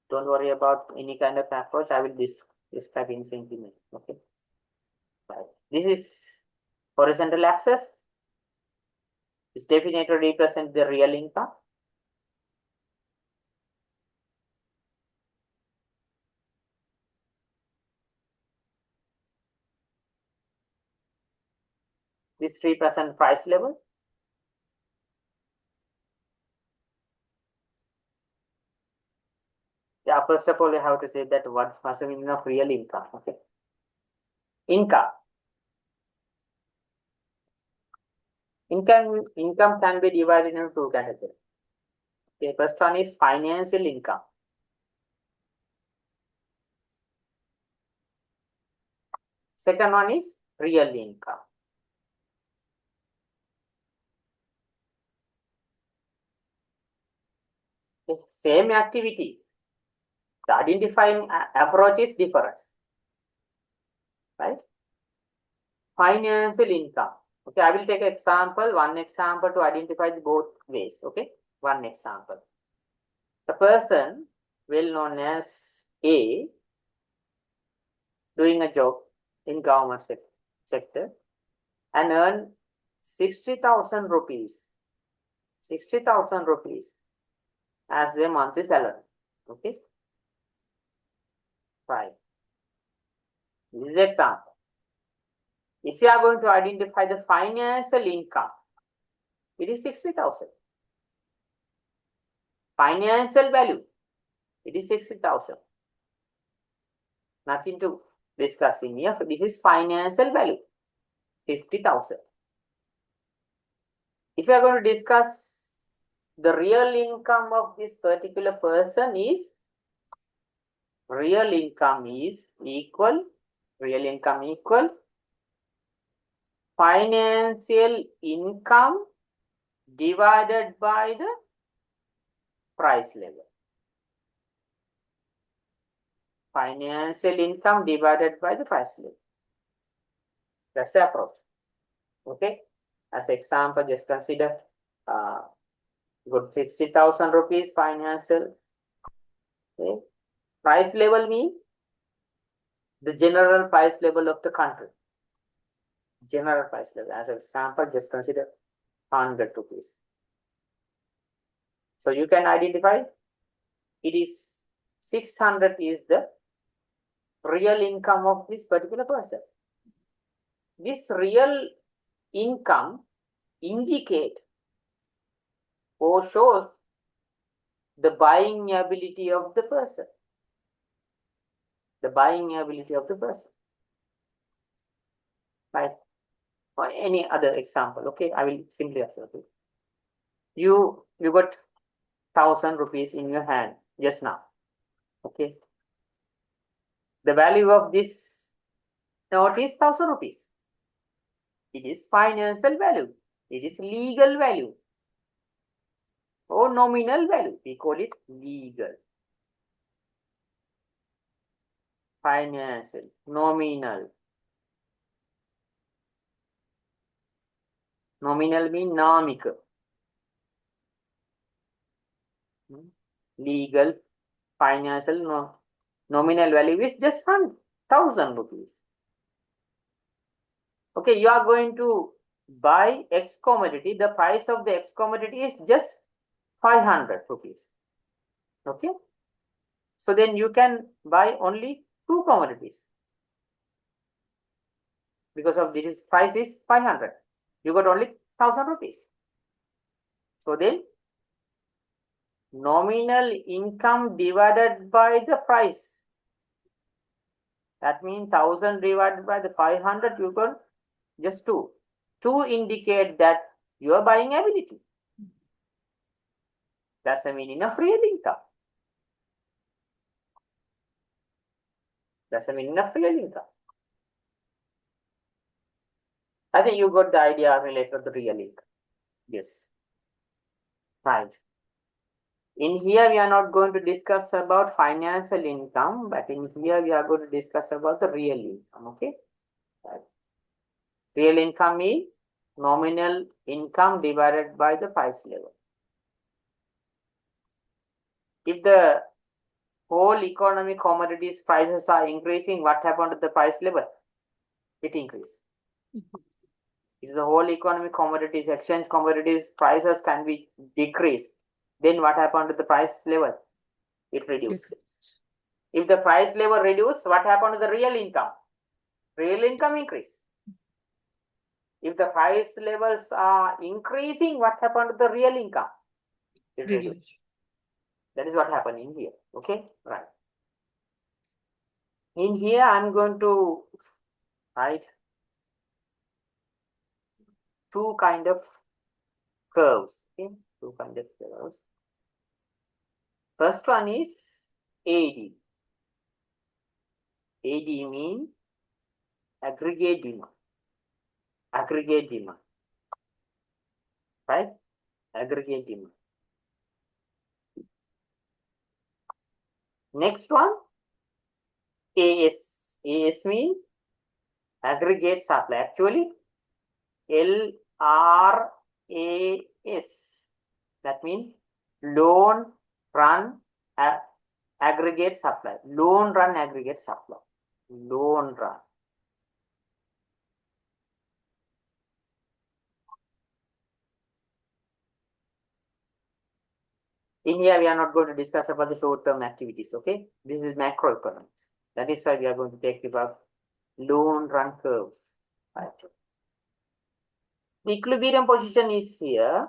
Don't worry about any kind of approach. I will describe in sentiment. Okay. Right. This is horizontal axis. This definitely represents the real income. This 3% price level. Yeah, first of all, you have to say that what's the meaning of real income. Okay. Income. Income can be divided into two categories. Okay, first one is financial income. Second one is real income. Okay, same activity. The identifying approach is different. Right? Financial income. Okay, I will take one example to identify both ways. Okay, one example. The person well known as A doing a job in government sector and earn 60,000 rupees. 60,000 rupees as their monthly salary. Okay. Right. This is the example. If you are going to identify the financial income, it is 60,000. Financial value, it is 60,000. Nothing to discuss in here. This is financial value, 50,000. If you are going to discuss the real income of this particular person is real income is equal, financial income divided by the price level. Financial income divided by the price level. That's the approach. Okay. As example, just consider good 60,000 rupees financial. Okay. Price level means the general price level of the country. General price level. As an example, just consider 100 rupees. So you can identify it is 600 is the real income of this particular person. This real income indicate or shows the buying ability of the person. The buying ability of the person. Right? Or any other example. Okay, I will simply observe it. You got 1,000 rupees in your hand just now. Okay. The value of this note is 1,000 rupees. It is financial value. It is legal value. Or nominal value. We call it legal. Financial. Nominal. Nominal means nomic. Legal, financial, nominal value is just 1,000 rupees. Okay, you are going to buy X commodity. The price of the X commodity is just 500 rupees. Okay. So then you can buy only 2 commodities. Because of this price is 500. You got only 1,000 rupees. So then nominal income divided by the price. That means 1,000 divided by the 500, you got just 2. 2 indicate that you are buying ability. That's the meaning of real income. That's the meaning of real income. I think you got the idea related to the real income. Yes. Right. In here, we are not going to discuss about financial income, but in here, we are going to discuss about the real income. Okay. Right. Real income is nominal income divided by the price level. If the whole economic commodities prices are increasing, what happened to the price level? It increases. If the whole economic commodities, exchange commodities prices can be decreased, then what happened to the price level? It reduces. If the price level reduces, what happened to the real income? Real income increase. If the price levels are increasing, what happened to the real income? It reduces. That is what happened in here. Okay, right. In here, I'm going to write 2 kind of curves. Okay, 2 kind of curves. First one is AD. AD means aggregate demand. Aggregate demand. Right? Aggregate demand. Next one, AS. AS means aggregate supply. Actually, LRAS. That means loan run aggregate supply. Loan run aggregate supply. Loan run. In here, we are not going to discuss about the short-term activities. Okay, this is macroeconomics. That is why we are going to take about loan run curves. Right. The equilibrium position is here.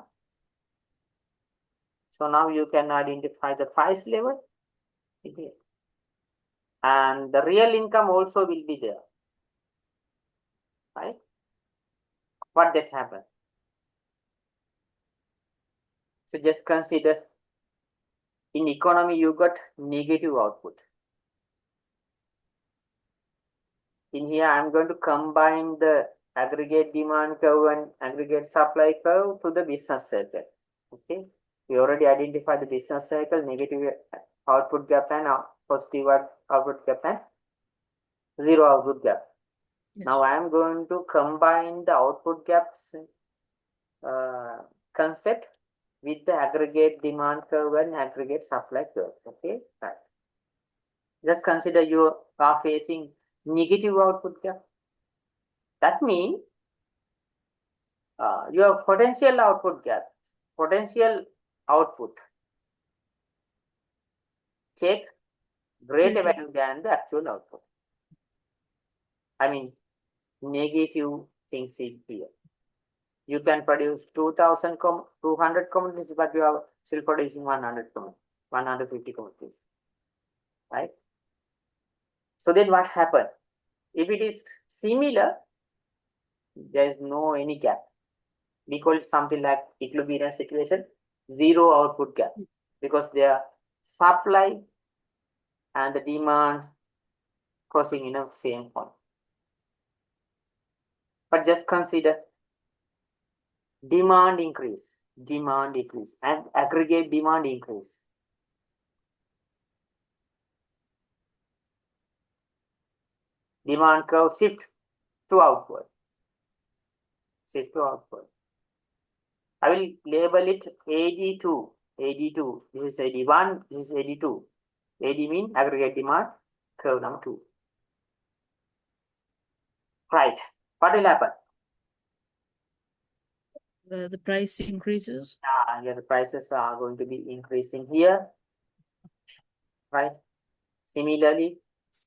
So now you can identify the price level here. And the real income also will be there. Right? What that happen? So just consider in economy you got negative output. in here I'm going to combine the aggregate demand curve and aggregate supply curve to the business cycle. Okay, we already identified the business cycle, negative output gap and positive output gap and zero output gap. Yes. Now I am going to combine the output gaps concept with the aggregate demand curve and aggregate supply curve. Okay, right. Just consider you are facing negative output gap. That means your potential output gap, potential output take greater value than the actual output. I mean, negative things in here. You can produce 200 commodities, but you are still producing 100 commodities, 150 commodities, right? So then what happened? If it is similar, there is no any gap. We call it something like equilibrium situation, zero output gap, because their supply and the demand crossing in the same point. But just consider demand increase, and aggregate demand increase. Demand curve shift to outward. Shift to outward. I will label it AD2. AD2. This is AD1. This is AD2. AD means aggregate demand curve number 2. Right. What will happen? The price increases. Yeah, the prices are going to be increasing here. Right. Similarly,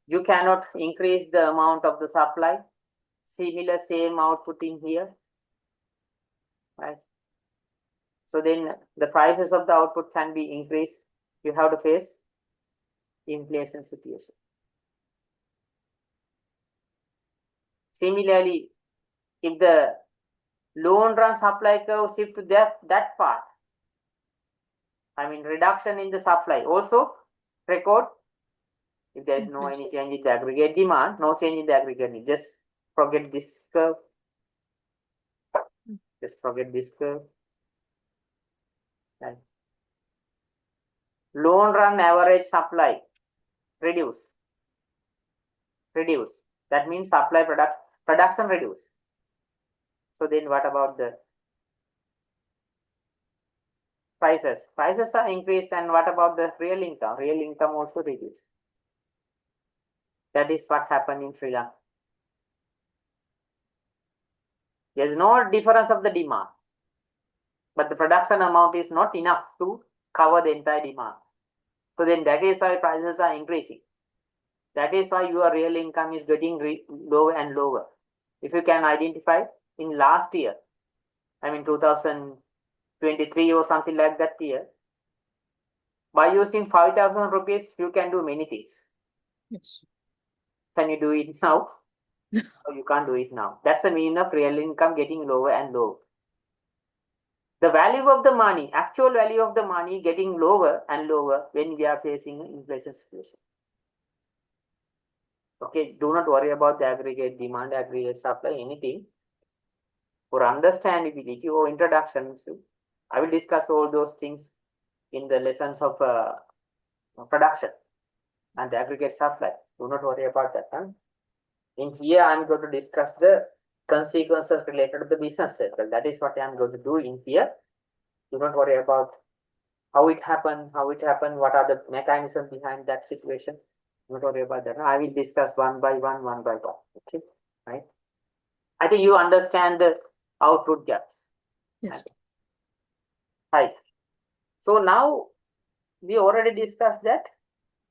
you cannot increase the amount of the supply. Similar same output in here. Right. So then the prices of the output can be increased. You have to face inflation situation. Similarly, if the loan run supply curve shift to that part, I mean reduction in the supply, also record if there is no any change in the aggregate demand, no change in the aggregate demand, just forget this curve. Just forget this curve. Right. Loan run average supply reduce. That means supply production reduce. So then what about the prices? Prices are increased, and what about the real income? Real income also reduce. That is what happened in Sri Lanka. There is no difference of the demand, but the production amount is not enough to cover the entire demand. So then that is why prices are increasing. That is why your real income is getting lower and lower. If you can identify in last year, I mean 2023 or something like that year, by using 5,000 rupees, you can do many things. Yes. Can you do it now? No, you can't do it now. That's the meaning of real income getting lower and lower. The value of the money, actual value of the money getting lower and lower when we are facing an inflation situation. Okay, do not worry about the aggregate demand, aggregate supply, anything. For understandability or introductions, I will discuss all those things in the lessons of production and the aggregate supply. Do not worry about that. Huh? In here, I'm going to discuss the consequences related to the business cycle. That is what I'm going to do in here. Do not worry about how it happened, what are the mechanisms behind that situation. Do not worry about that. I will discuss one by one. Okay, right? I think you understand the output gaps. Yes. Right. So now we already discussed that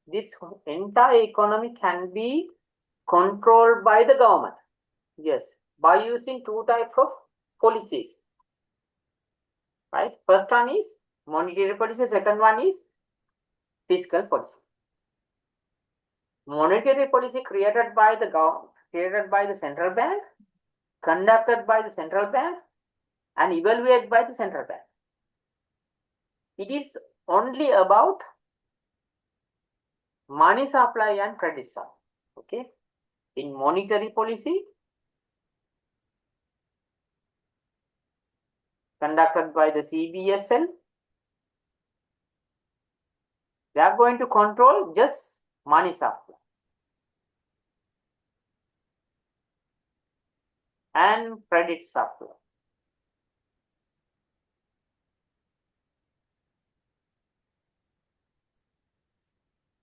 this entire economy can be controlled by the government. Yes, by using two types of policies. Right. First one is monetary policy. Second one is fiscal policy. Monetary policy created by the government, created by the central bank, conducted by the central bank, and evaluated by the central bank. It is only about money supply and credit supply. Okay, in monetary policy conducted by the CBSL, they are going to control just money supply and credit supply.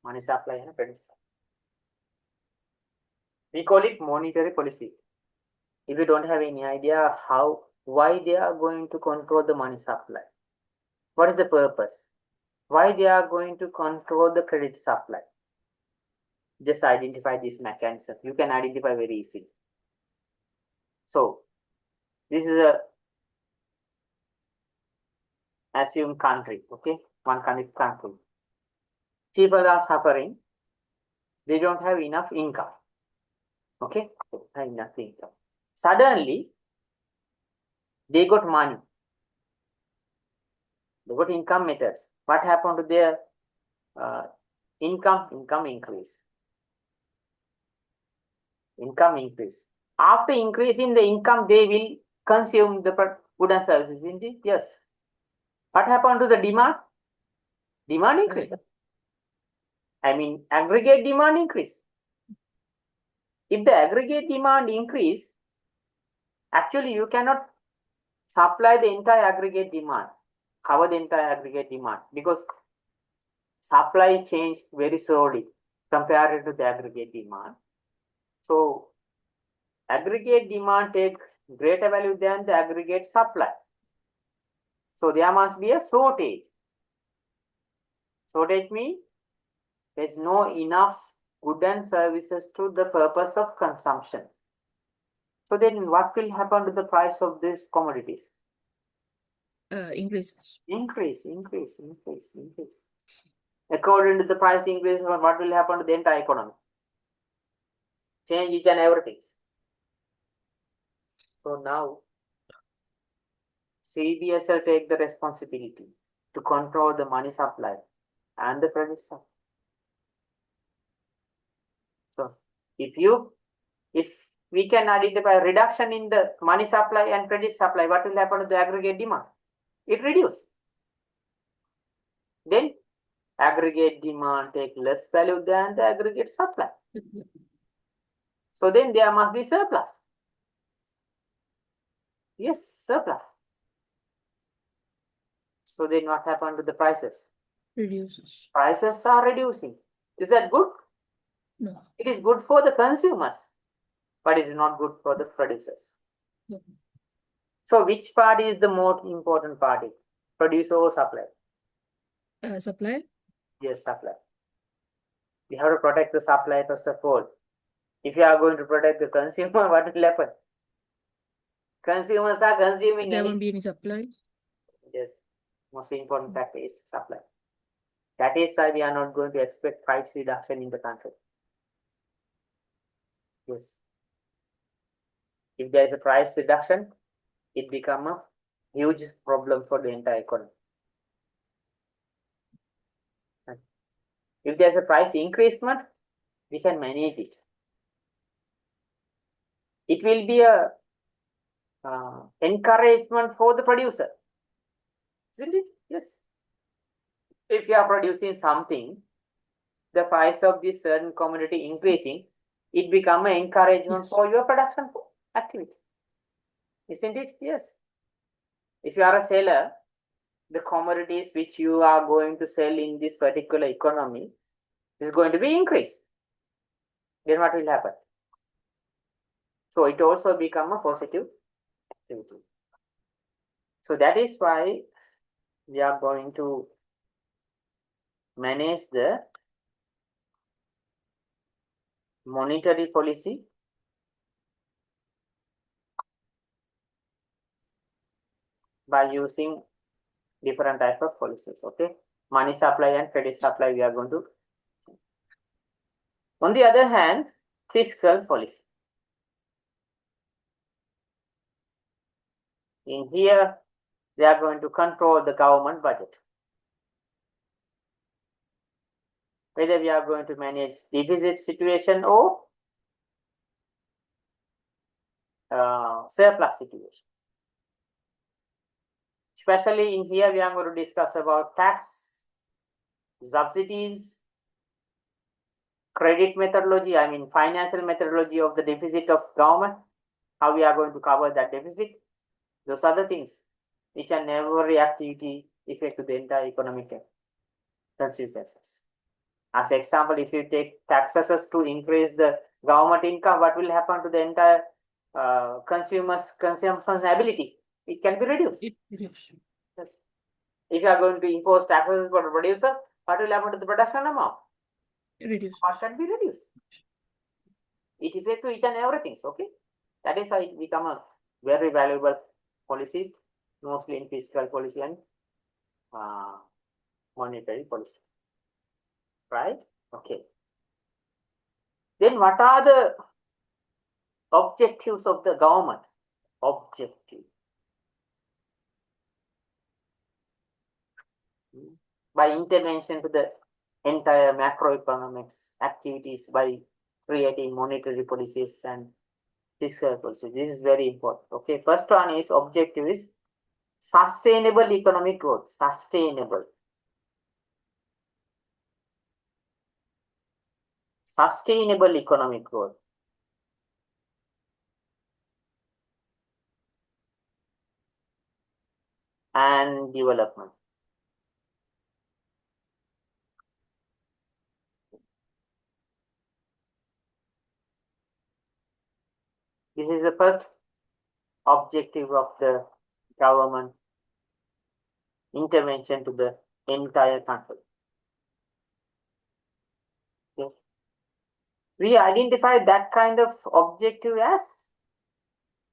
Money supply and credit supply. We call it monetary policy. If you don't have any idea why they are going to control the money supply, what is the purpose? Why they are going to control the credit supply? Just identify this mechanism. You can identify very easily. So this is a assumed country, okay? One country. People are suffering. They don't have enough income. Okay? They don't have enough income. Suddenly, they got money. They got income methods. What happened to their income? Income increase. Income increase. After increasing the income, they will consume the goods and services, isn't it? Yes. What happened to the demand? Demand increase. I mean, aggregate demand increase. If the aggregate demand increase, actually you cannot supply the entire aggregate demand, cover the entire aggregate demand, because supply changed very slowly compared to the aggregate demand. So aggregate demand takes greater value than the aggregate supply. So there must be a shortage. Shortage means there's no enough goods and services to the purpose of consumption. So then what will happen to the price of these commodities? Increases. Increase. According to the price increase, what will happen to the entire economy? Change each and everything. So now CBSL take the responsibility to control the money supply and the credit supply. So if we can identify a reduction in the money supply and credit supply, what will happen to the aggregate demand? It reduces. Then aggregate demand take less value than the aggregate supply. So then there must be surplus. Yes, surplus. So then what happened to the prices? Reduces. Prices are reducing. Is that good? No. It is good for the consumers, but it is not good for the producers. No. So which party is the most important party? Producer or supply? Supply? Yes, supply. We have to protect the supply first of all. If you are going to protect the consumer, what will happen? Consumers are consuming. There won't be any supply. Yes, most important factor is supply. That is why we are not going to expect price reduction in the country. Yes. If there is a price reduction, it becomes a huge problem for the entire economy. If there's a price increasement, we can manage it. It will be a encouragement for the producer, isn't it? Yes. If you are producing something, the price of this certain commodity increasing, it becomes an encouragement for your production activity, isn't it? Yes. If you are a seller, the commodities which you are going to sell in this particular economy is going to be increased. Then what will happen? So it also becomes a positive activity. So that is why we are going to manage the monetary policy by using different type of policies. Okay, money supply and credit supply we are going to. On the other hand, fiscal policy. In here, they are going to control the government budget. Whether we are going to manage deficit situation or surplus situation. Especially in here, we are going to discuss about tax, subsidies, credit methodology, I mean financial methodology of the deficit of government, how we are going to cover that deficit, those other things, each and every activity affect to the entire economic consequences. As example, if you take taxes to increase the government income, what will happen to the entire consumers' consumption ability? It can be reduced. Reduced. Yes. If you are going to impose taxes for the producer, what will happen to the production amount? Reduced. What can be reduced? It affects to each and everything. Okay, that is how it become a very valuable policy, mostly in fiscal policy and monetary policy. Right? Okay. Then what are the objectives of the government? Objective. By intervention to the entire macroeconomics activities by creating monetary policies and fiscal policies. This is very important. Okay, first one is objective is sustainable economic growth. Sustainable. Sustainable economic growth. And development. This is the first objective of the government intervention to the entire country. Okay. We identify that kind of objective as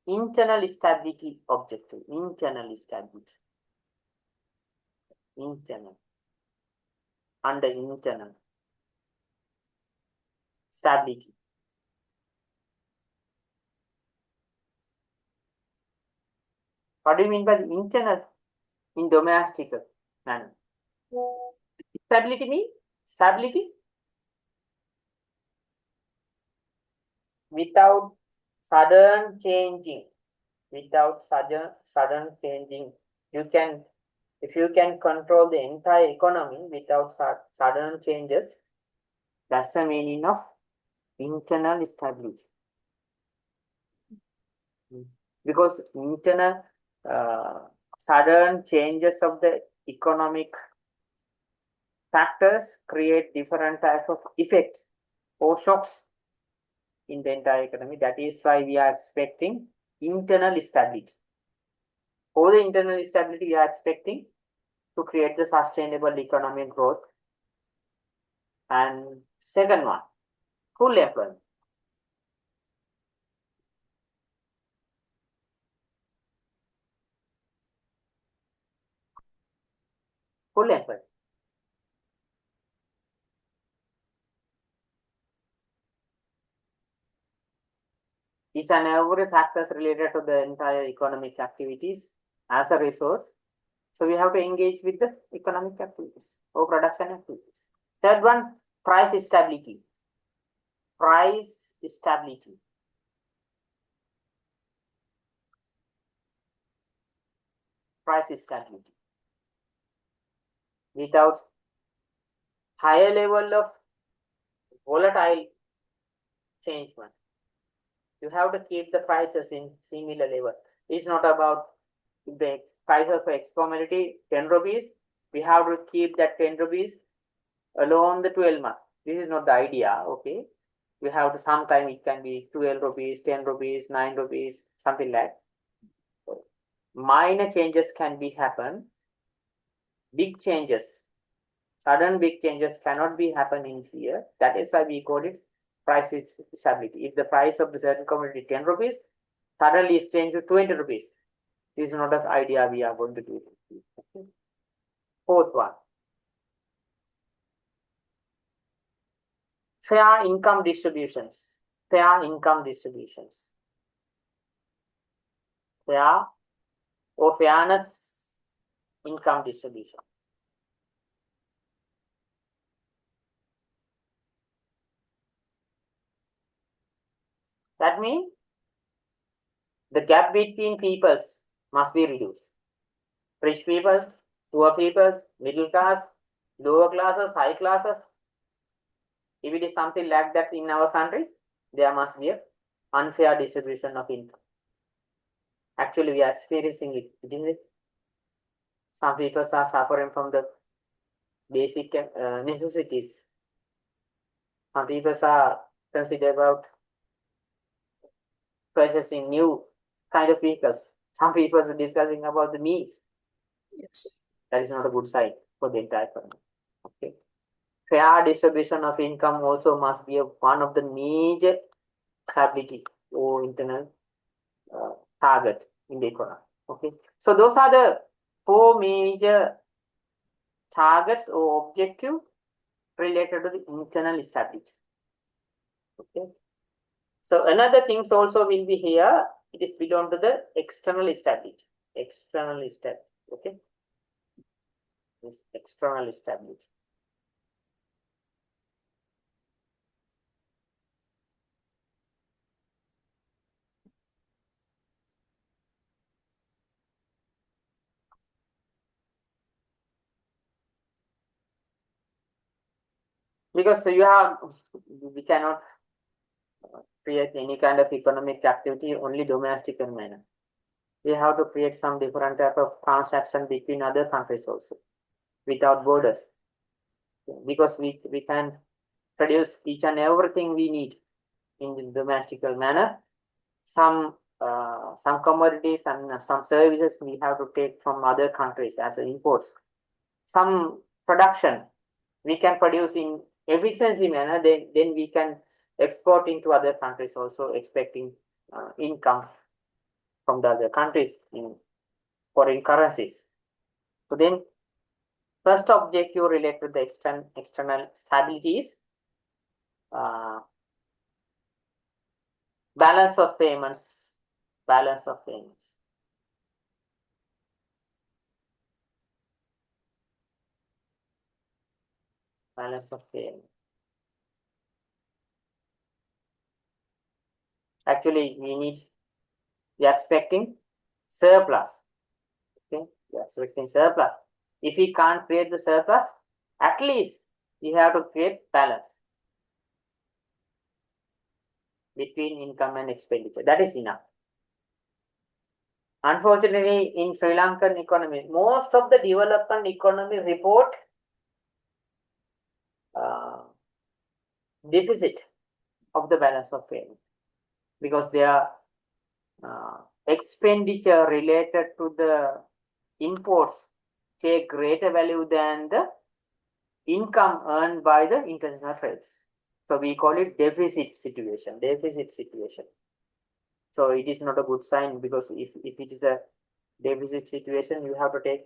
internal stability objective. Internal stability. Internal. Under internal stability. What do you mean by the internal in domestic manner? Stability means stability without sudden changing. Without sudden changing, you can, if you can control the entire economy without sudden changes, that's the meaning of internal stability. Because internal sudden changes of the economic factors create different types of effects or shocks in the entire economy. That is why we are expecting internal stability. For the internal stability, we are expecting to create the sustainable economic growth. And second one, full employment. Full employment. Each and every factors related to the entire economic activities as a resource. So we have to engage with the economic activities or production activities. Third one, price stability. Price stability. Price stability. Without higher level of volatile changement, you have to keep the prices in similar level. It's not about the price of X commodity 10 rupees. We have to keep that 10 rupees along the 12 months. This is not the idea. Okay, we have to, sometime it can be 12 rupees, 10 rupees, 9 rupees, something like that. Minor changes can be happen. Big changes, sudden big changes cannot be happening here. That is why we call it price stability. If the price of the certain commodity 10 rupees, suddenly is changed to 20 rupees. This is not the idea we are going to do. Okay. Fourth one, fair income distributions. Fair income distributions. Fair or fairness income distribution. That means the gap between peoples must be reduced. Rich people, poor people, middle class, lower classes, high classes. If it is something like that in our country, there must be an unfair distribution of income. Actually, we are experiencing it, isn't it? Some people are suffering from the basic necessities. Some people are considered about purchasing new kind of vehicles. Some people are discussing about the needs. Yes. That is not a good sign for the entire economy. Okay. Fair distribution of income also must be one of the major stability or internal target in the economy. Okay. So those are the four major targets or objective related to the internal stability. Okay. So another things also will be here. It is belong to the external stability. External stability. Okay. This external stability. Because we cannot create any kind of economic activity only domestic in manner. We have to create some different type of transaction between other countries also without borders, because we can produce each and everything we need in the domestic manner. Some commodities and some services we have to take from other countries as imports. Some production we can produce in efficiency manner, then we can export into other countries also, expecting income from the other countries in foreign currencies. So then first objective related to the external stability is balance of payments. Balance of payments. Balance of payments. Actually, we are expecting surplus. Okay, we are expecting surplus. If we can't create the surplus, at least we have to create balance between income and expenditure. That is enough. Unfortunately, in Sri Lankan economy, most of the development economy report deficit of the balance of payment, because their expenditure related to the imports take greater value than the income earned by the international trades. So we call it deficit situation. Deficit situation. So it is not a good sign, because if it is a deficit situation, you have to take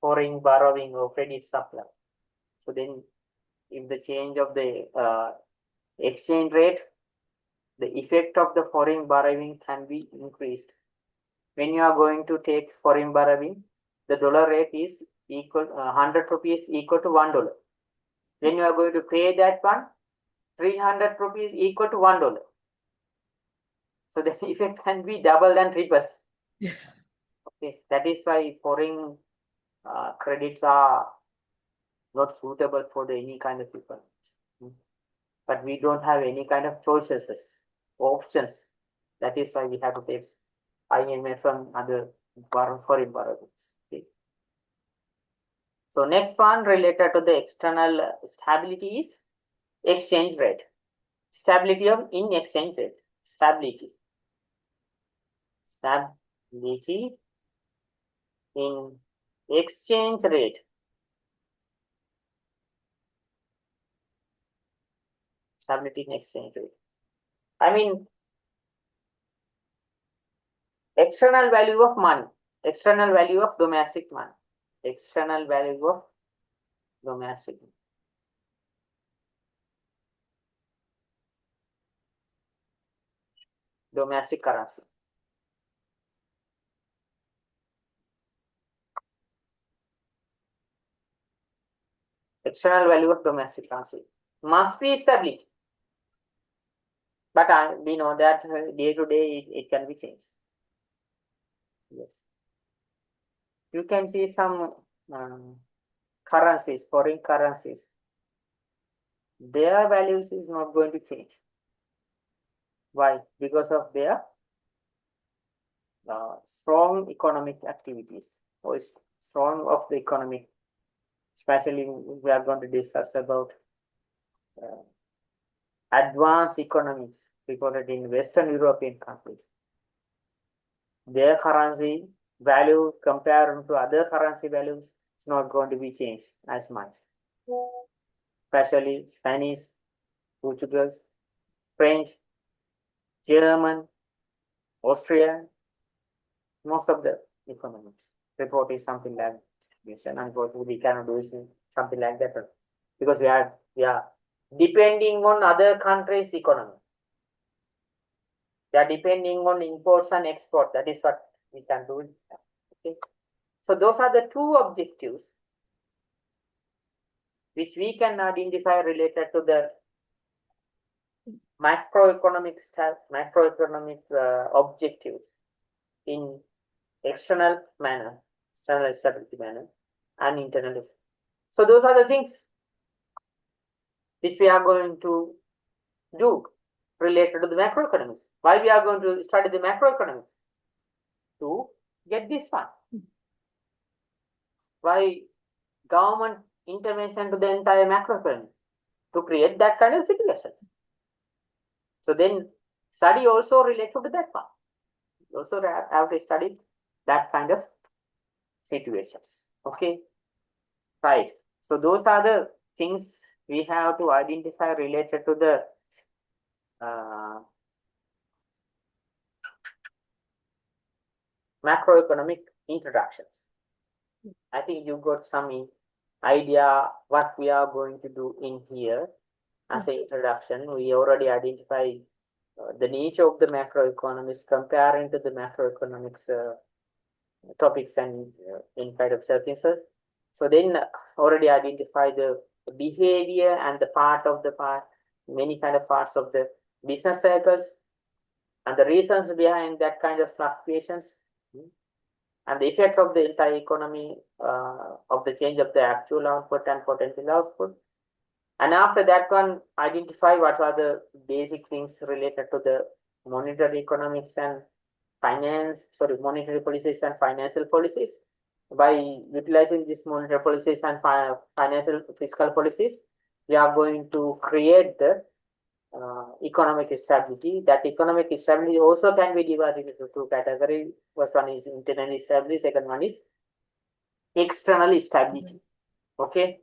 foreign borrowing or credit supply. So then, if the change of the exchange rate, the effect of the foreign borrowing can be increased. When you are going to take foreign borrowing, the dollar rate is equal 100 rupees equal to $1. When you are going to pay that one, 300 rupees equal to $1. So the effect can be double and triple. Yeah. Okay, that is why foreign credits are not suitable for any kind of people. But we don't have any kind of choices, options. That is why we have to take IMF and other foreign borrowings. Okay. So next one related to the external stability is exchange rate. Stability in exchange rate. Stability in exchange rate. Stability in exchange rate. I mean, external value of money, external value of domestic money, external value of domestic currency. External value of domestic currency must be established. But we know that day to day it can be changed. Yes. You can see some currencies, foreign currencies. Their values is not going to change. Why? Because of their strong economic activities or strong of the economic. Especially we are going to discuss about advanced economics recorded in Western European countries. Their currency value compared to other currency values is not going to be changed as much. Especially Spanish, Portuguese, French, German, Austrian, most of the economics report is something like this. And unfortunately, we cannot do something like that because we are depending on other countries' economy. They are depending on imports and export. That is what we can do. Okay. So those are the two objectives which we can identify related to the macroeconomic objectives in external manner, external stability manner, and internal. So those are the things which we are going to do related to the macroeconomics. Why we are going to study the macroeconomics? To get this one. Why government intervention to the entire macroeconomy? To create that kind of situation. So then study also related to that one. You also have to study that kind of situations. Okay, right. So those are the things we have to identify related to the macroeconomic introductions. I think you got some idea what we are going to do in here as an introduction. We already identified the nature of the macroeconomics comparing to the macroeconomics topics and in kind of circumstances. So then already identify the behavior and the many kind of parts of the business cycles and the reasons behind that kind of fluctuations and the effect of the entire economy of the change of the actual output and potential output. And after that one, identify what are the basic things related to the monetary economics and monetary policies and financial policies. By utilizing these monetary policies and financial fiscal policies, we are going to create the economic stability. That economic stability also can be divided into two categories. First one is internal stability, second one is external stability. Okay.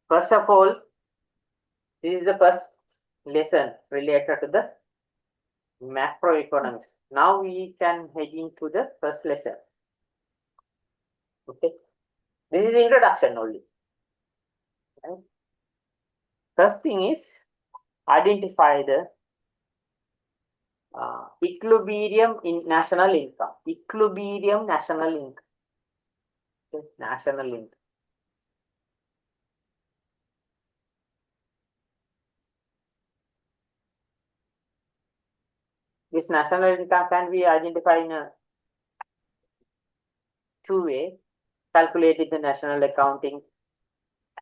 First of all, this is the first lesson related to the macroeconomics. Now we can head into the first lesson. Okay, this is introduction only. Okay. First thing is identify the equilibrium in national income. Equilibrium national income. Okay. National income. This national income can be identified in a two ways. Calculated the national accounting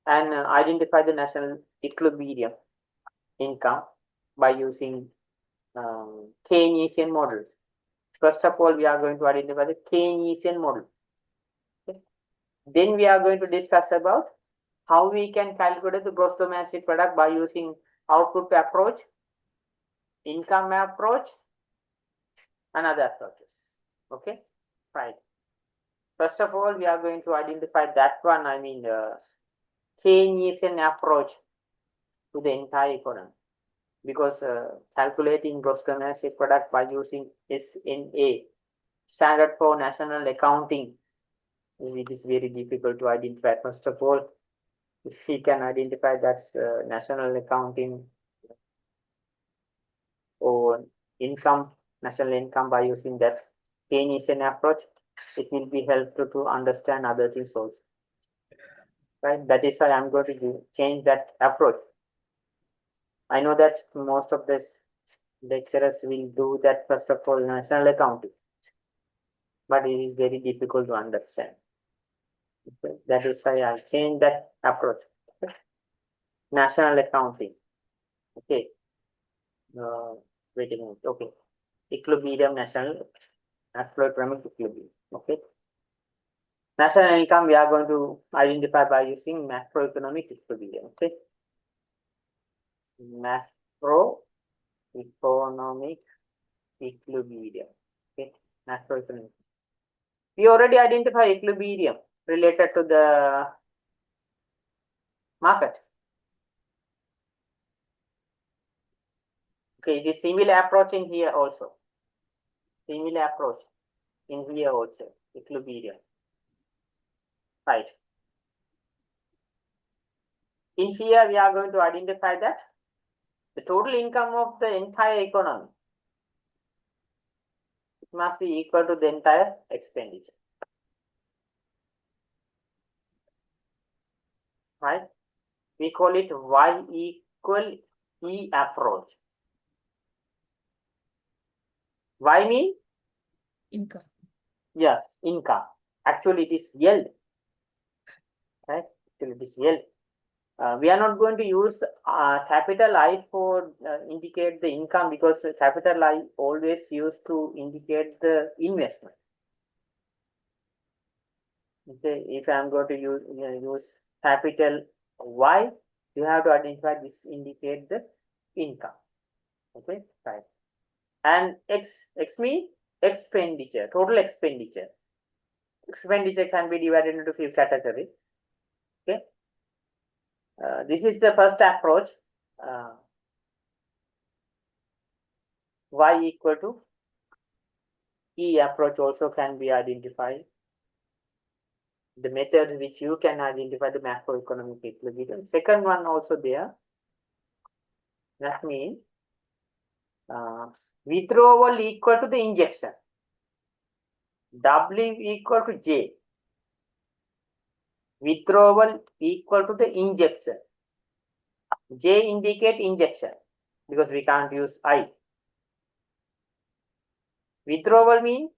and identify the national equilibrium income by using Keynesian models. First of all, we are going to identify the Keynesian model. Okay. Then we are going to discuss about how we can calculate the gross domestic product by using output approach, income approach, and other approaches. Okay, right. First of all, we are going to identify that one, Keynesian approach to the entire economy. Because calculating gross domestic product by using SNA, standard for national accounting, it is very difficult to identify. First of all, if we can identify that's national accounting or national income by using that Keynesian approach, it will be helpful to understand other things also. Right? That is why I'm going to change that approach. I know that most of this lecturers will do that first of all, national accounting. But it is very difficult to understand. Okay? That is why I changed that approach. Okay? National accounting. Okay. Wait a minute. Okay. Equilibrium, national macroeconomic equilibrium. Okay. National income we are going to identify by using macroeconomic equilibrium. Okay. Macroeconomic equilibrium. Okay. Macroeconomic. We already identify equilibrium related to the market. Okay, it is similar approach in here also. Similar approach in here also. Equilibrium. Right. In here, we are going to identify that the total income of the entire economy must be equal to the entire expenditure. Right? We call it Y equal E approach. Y mean? Income. Yes, income. Actually, it is yield. Right? Actually, it is yield. We are not going to use capital I for indicate the income, because capital I always used to indicate the investment. Okay, if I am going to use capital Y, you have to identify this indicate the income. Okay, right. And X means expenditure, total expenditure. Expenditure can be divided into few categories. Okay, this is the first approach. Y equal to E approach also can be identified. The methods which you can identify the macroeconomic equilibrium. Second one also there. That means withdrawal equal to the injection. W equal to J. Withdrawal equal to the injection. J indicate injection because we can't use I. Withdrawal means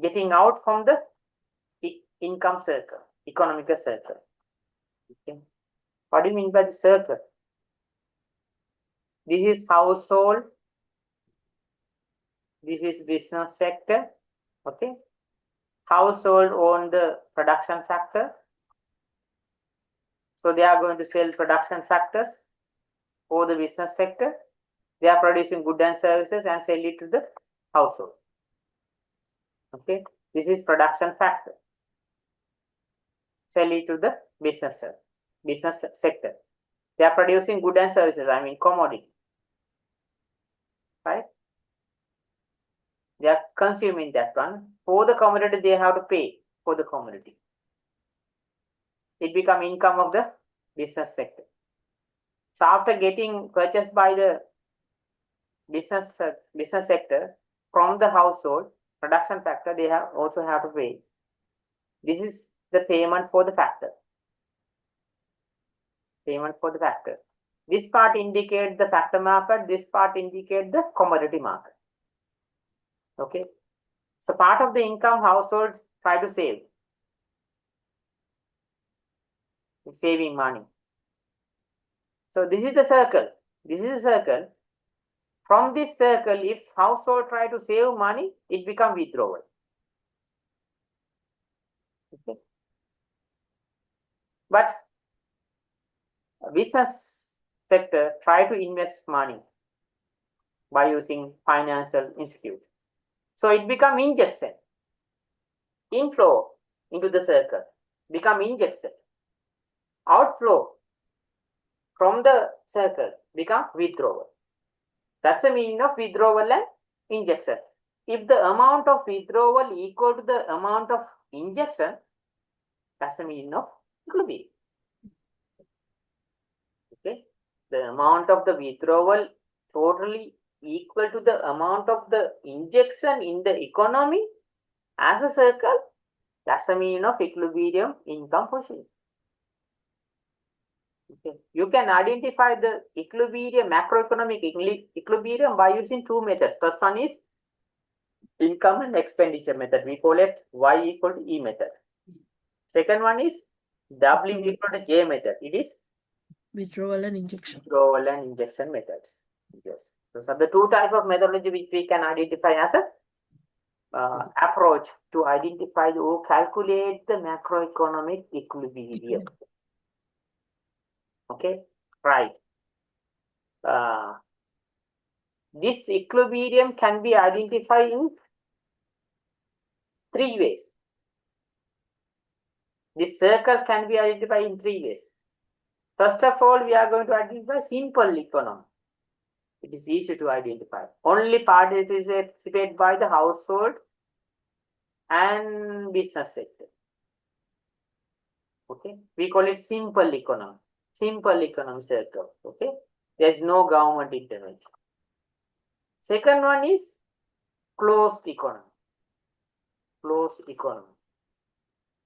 getting out from the income circle, economic circle. Okay. What do you mean by the circle? This is household. This is business sector. Okay. Household own the production factor. So they are going to sell production factors for the business sector. They are producing goods and services and sell it to the household. Okay. This is production factor. Sell it to the business sector. They are producing goods and services, I mean commodity. Right? They are consuming that one. For the commodity, they have to pay for the commodity. It becomes income of the business sector. So after getting purchased by the business sector from the household production factor, they also have to pay. This is the payment for the factor. Payment for the factor. This part indicates the factor market. This part indicates the commodity market. Okay. So part of the income households try to save. Saving money. So this is the circle. This is a circle. From this circle, if household try to save money, it becomes withdrawal. Okay. But business sector try to invest money by using financial institute. So it become injection. Inflow into the circle become injection. Outflow from the circle become withdrawal. That's the meaning of withdrawal and injection. If the amount of withdrawal equal to the amount of injection, that's the meaning of equilibrium. Okay, the amount of the withdrawal totally equal to the amount of the injection in the economy as a circle. That's the meaning of equilibrium income position. Okay. You can identify the equilibrium, macroeconomic equilibrium by using two methods. First one is income and expenditure method. We call it Y equal to E method. Second one is W equal to J method. It is withdrawal and injection. withdrawal and injection methods. Yes. Those are the two types of methodology which we can identify as a approach to identify or calculate the macroeconomic equilibrium. Okay, right. This equilibrium can be identified in three ways. This circle can be identified in three ways. First of all, we are going to identify simple economy. It is easy to identify. Only participate by the household and business sector. Okay, we call it simple economy. Simple economy circle. Okay, there is no government intervention. Second one is closed economy. Closed economy.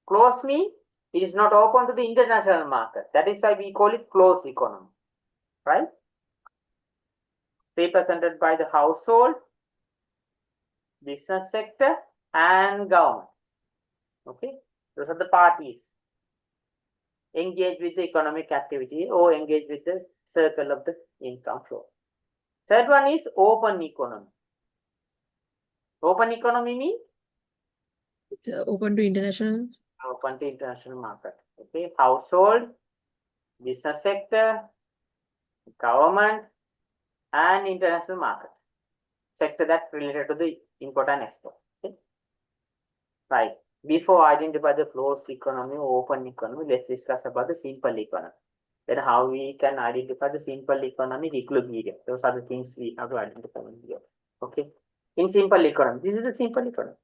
Closed means it is not open to the international market. That is why we call it closed economy. Right? Represented by the household, business sector, and government. Okay, those are the parties engage with the economic activity or engage with the circle of the income flow. Third one is open economy. Open economy means Open to international. Open to international market. Okay, household, business sector, government, and international market. Sector that related to the import and export. Okay, right. Before identify the closed economy or open economy, let's discuss about the simple economy. Then how we can identify the simple economy equilibrium. Those are the things we have to identify here. Okay. In simple economy, this is the simple economy.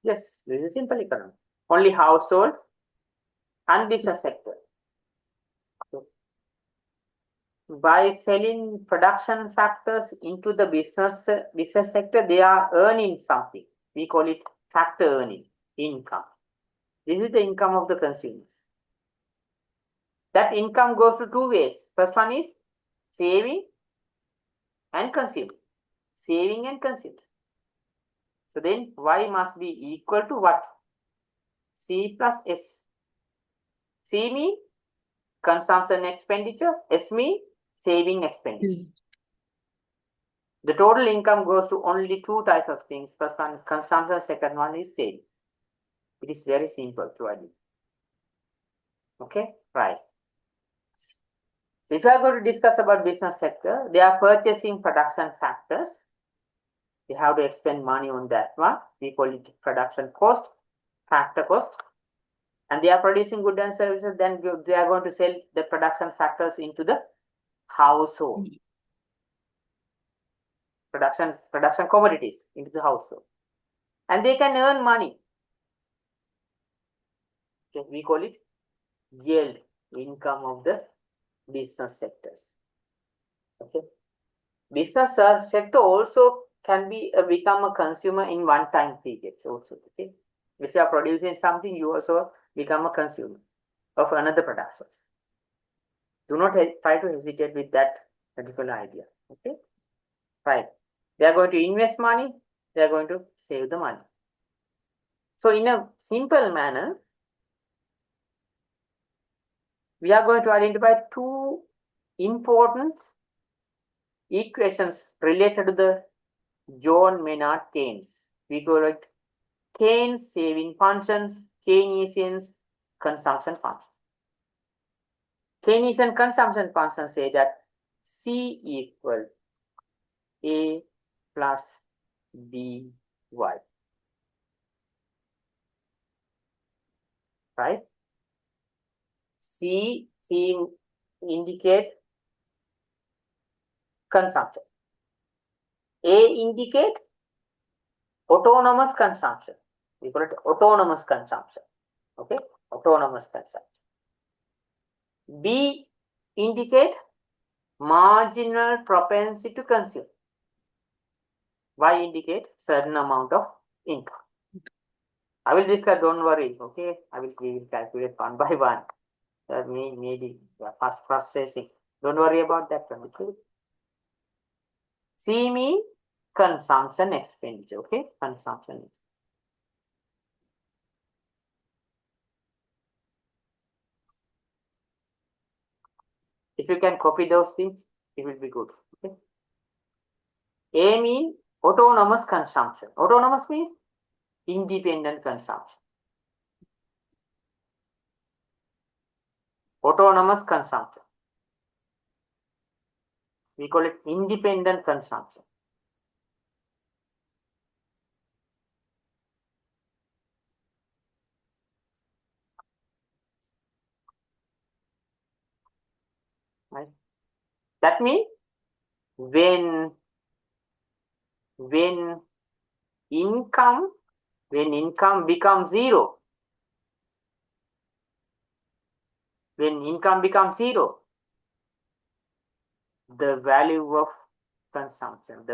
Yes, this is simple economy. Only household and business sector. Okay. By selling production factors into the business sector, they are earning something. We call it factor earning, income. This is the income of the consumers. That income goes to two ways. First one is saving and consuming. Saving and consuming. So then Y must be equal to what? C plus S. C means consumption expenditure. S means saving expenditure. The total income goes to only two types of things. First one is consumption, second one is saving. It is very simple to identify. Okay, right. So if you are going to discuss about business sector, they are purchasing production factors. They have to expend money on that one. We call it production cost, factor cost. And they are producing goods and services, then they are going to sell the production factors into the household. Production commodities into the household. And they can earn money. Okay, we call it yield, income of the business sectors. Okay. Business sector also can be become a consumer in one time periods also. Okay. If you are producing something, you also become a consumer of another productions. Do not try to hesitate with that particular idea. Okay. Right. They are going to invest money. They are going to save the money. So in a simple manner, we are going to identify two important equations related to the John Maynard Keynes. We call it Keynes saving functions, Keynesian consumption functions. Keynesian consumption functions say that C equal A plus BY. Right? C indicate consumption. A indicate autonomous consumption. We call it autonomous consumption. Okay, autonomous consumption. B indicate marginal propensity to consume. Y indicate certain amount of income. I will discuss, don't worry, okay? We will calculate one by one. That maybe first processing. Don't worry about that one, okay? C mean consumption expenditure, okay? Consumption. If you can copy those things, it will be good, okay? A mean autonomous consumption. Autonomous means independent consumption. Autonomous consumption. We call it independent consumption. Right? That means when income becomes zero, the value of consumption,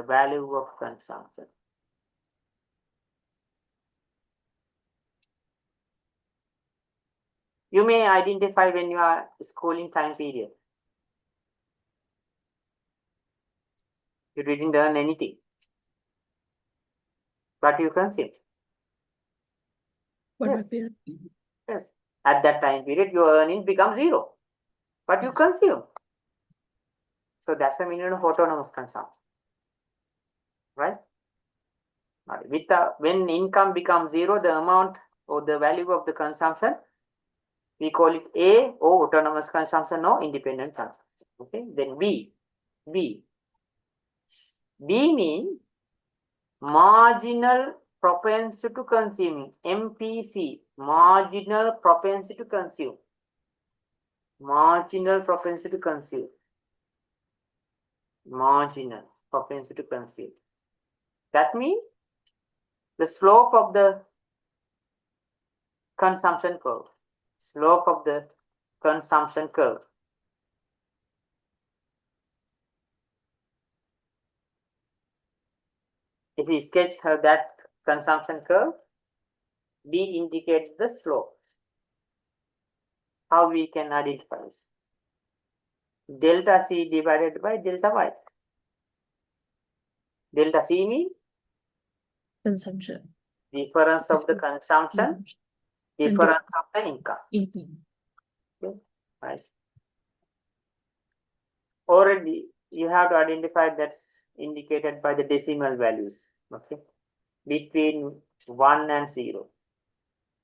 you may identify when you are schooling time period. You didn't earn anything, but you consume. Yes. Yes. At that time period, your earnings become zero, but you consume. So that's the meaning of autonomous consumption, right? When income becomes zero, the amount or the value of the consumption, we call it A, or autonomous consumption, or independent consumption. Okay. Then B means marginal propensity to consuming. MPC, marginal propensity to consume. Marginal propensity to consume. That means the slope of the consumption curve. If we sketch that consumption curve, B indicates the slope. How we can identify this? Delta C divided by delta Y. Delta C means Consumption. difference of the consumption, difference of the income. Okay. Right. Already you have to identify that's indicated by the decimal values. Okay. Between 1 and 0.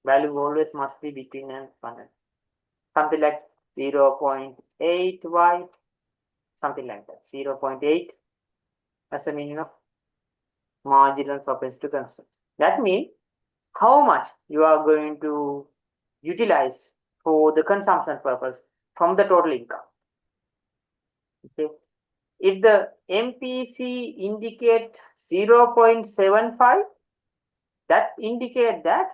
Value always must be between 1 and something like 0.8y, something like that. 0.8 as a meaning of marginal propensity to consume. That means how much you are going to utilize for the consumption purpose from the total income. Okay. If the MPC indicate 0.75, that indicate that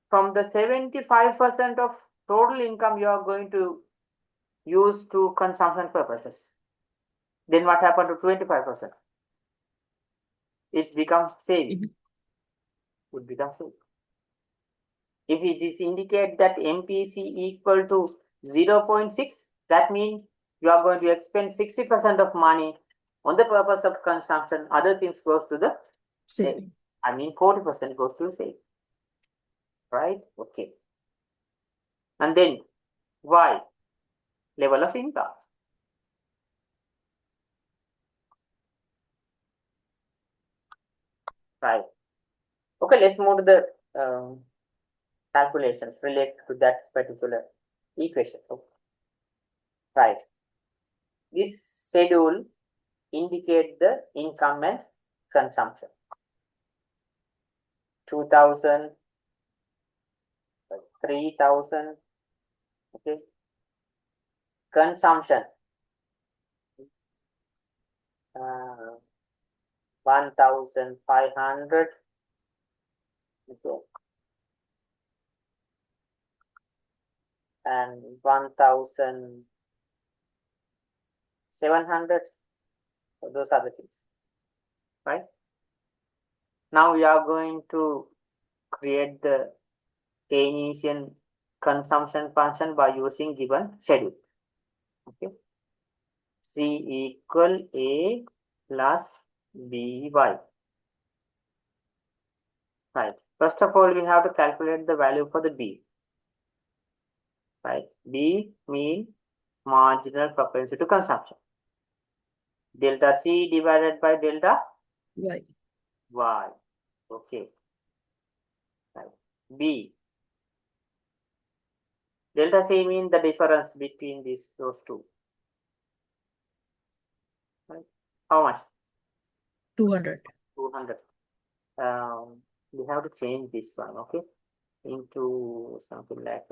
from the 75% of total income you are going to use to consumption purposes. Then what happened to 25%? It's become saving. Would become saving. If it is indicate that MPC equal to 0.6, that means you are going to expend 60% of money on the purpose of consumption. Other things goes to the saving. 40% goes to saving. Right? Okay. And then Y, level of income. Right. Okay, let's move to the calculations related to that particular equation. Okay. Right. This schedule indicates the income and consumption. 2,000, 3,000. Okay. Consumption. 1,500. Okay. And 1,700. So those are the things. Right. Now we are going to create the Keynesian consumption function by using given schedule. Okay. C equal A plus BY. Right. First of all, we have to calculate the value for the B. Right. B mean marginal propensity to consumption. Delta C divided by delta Y. Y. Okay. Right. B. Delta C means the difference between those two. Right. How much? 200. 200. We have to change this one, okay, into something like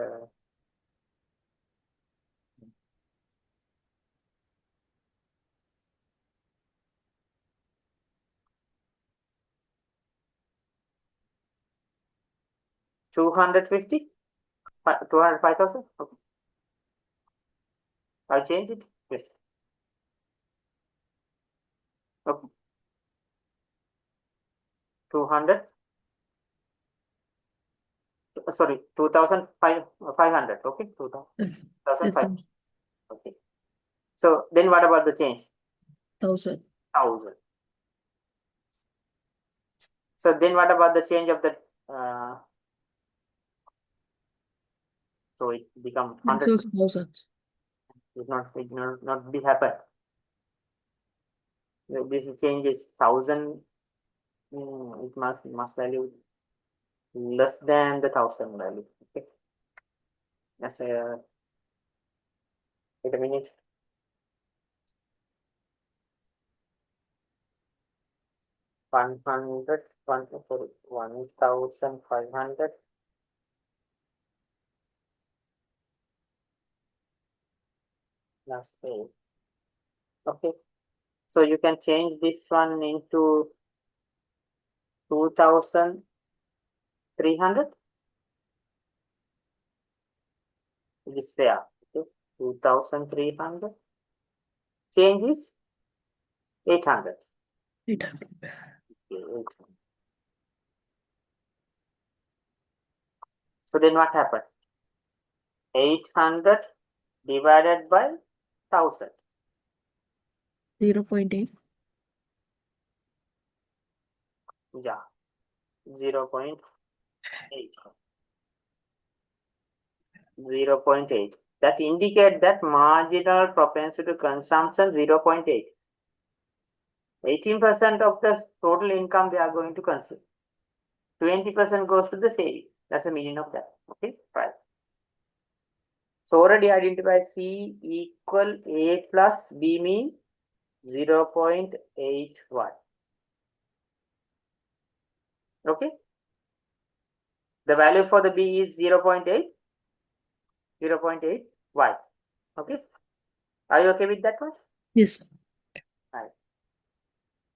250, 205,000. Okay, I'll change it. Yes. Okay. 200. Sorry, 2,500. Okay, 2,500. Okay. So then what about the change? 1,000. 1,000. So then what about the change of the so it become 100. It's also 1,000. It not be happen. This change is 1,000. It must value less than the 1,000 value. Okay. That's a wait a minute. Sorry, 1,500 plus 8. Okay. So you can change this one into 2,300. It is fair. Okay. 2,300. Change is 800. 800. Okay, 800. So then what happened? 800 divided by 1,000. 0.8. Yeah. 0.8. 0.8. That indicate that marginal propensity to consumption 0.8. 18% of the total income they are going to consume. 20% goes to the saving. That's the meaning of that. Okay, right. So already identify C equal A plus B mean 0.81. Okay. The value for the B is 0.8. 0.8 Y. Okay. Are you okay with that one? Yes. Right.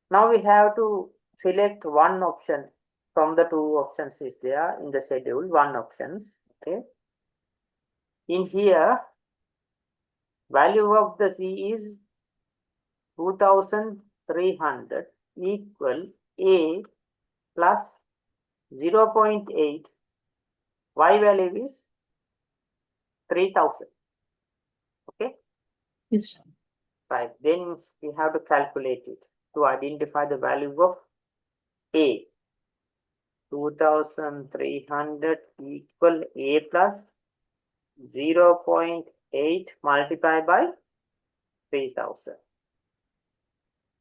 Now we have to select one option from the two options is there in the schedule, one options. Okay. In here, value of the C is 2,300 equal A plus 0.8. Y value is 3,000. Okay. Yes. Right. Then we have to calculate it to identify the value of A. 2,300 equal A plus 0.8 multiplied by 3,000.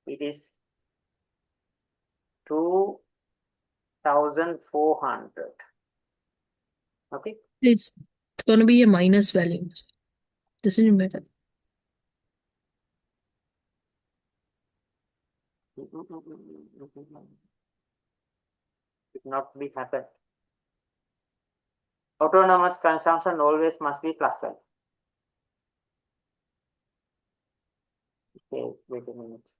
It is 2,400. Okay. It's going to be a minus value. Doesn't matter. It not be happen. Autonomous consumption always must be plus 12. Okay, wait a minute.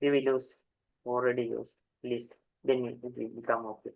We will use already used list. Then it will become okay.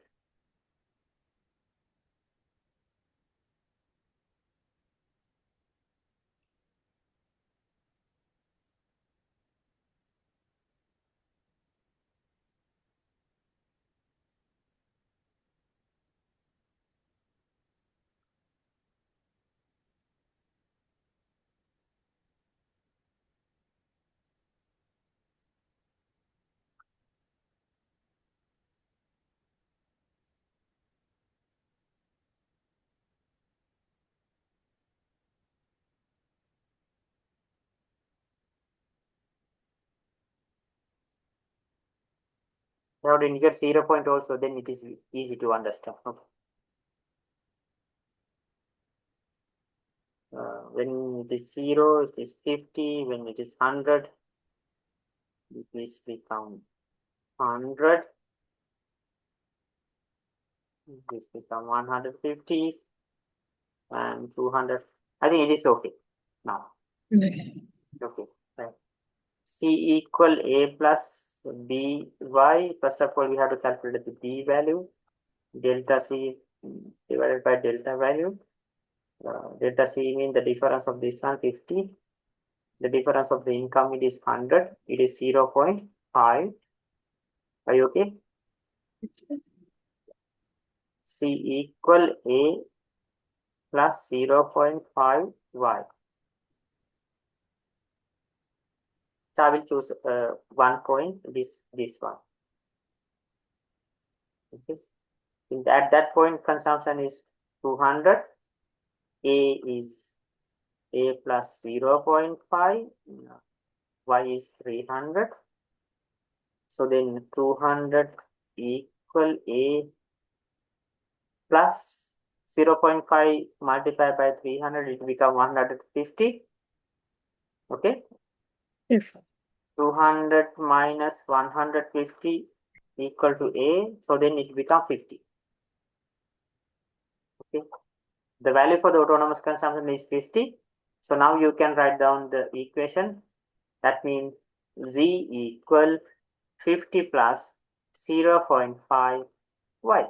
You have to indicate 0 point also, then it is easy to understand. Okay. When it is 0, it is 50. When it is 100, this become 100. This become 150 and 200. I think it is okay now. Okay. Okay. Right. C equal A plus B y. First of all, we have to calculate the B value. Delta C divided by delta value. Delta C means the difference of this one 50. The difference of the income, it is 100. It is 0.5. Are you okay? C equal A plus 0.5 y. So I will choose 1 point, this one. Okay. At that point, consumption is 200. A is A plus 0.5. Y is 300. So then 200 equal A plus 0.5 multiplied by 300, it become 150. Okay. Yes. 200 minus 150 equal to A. So then it become 50. Okay. The value for the autonomous consumption is 50. So now you can write down the equation. That means Z equal 50 plus 0.5 Y.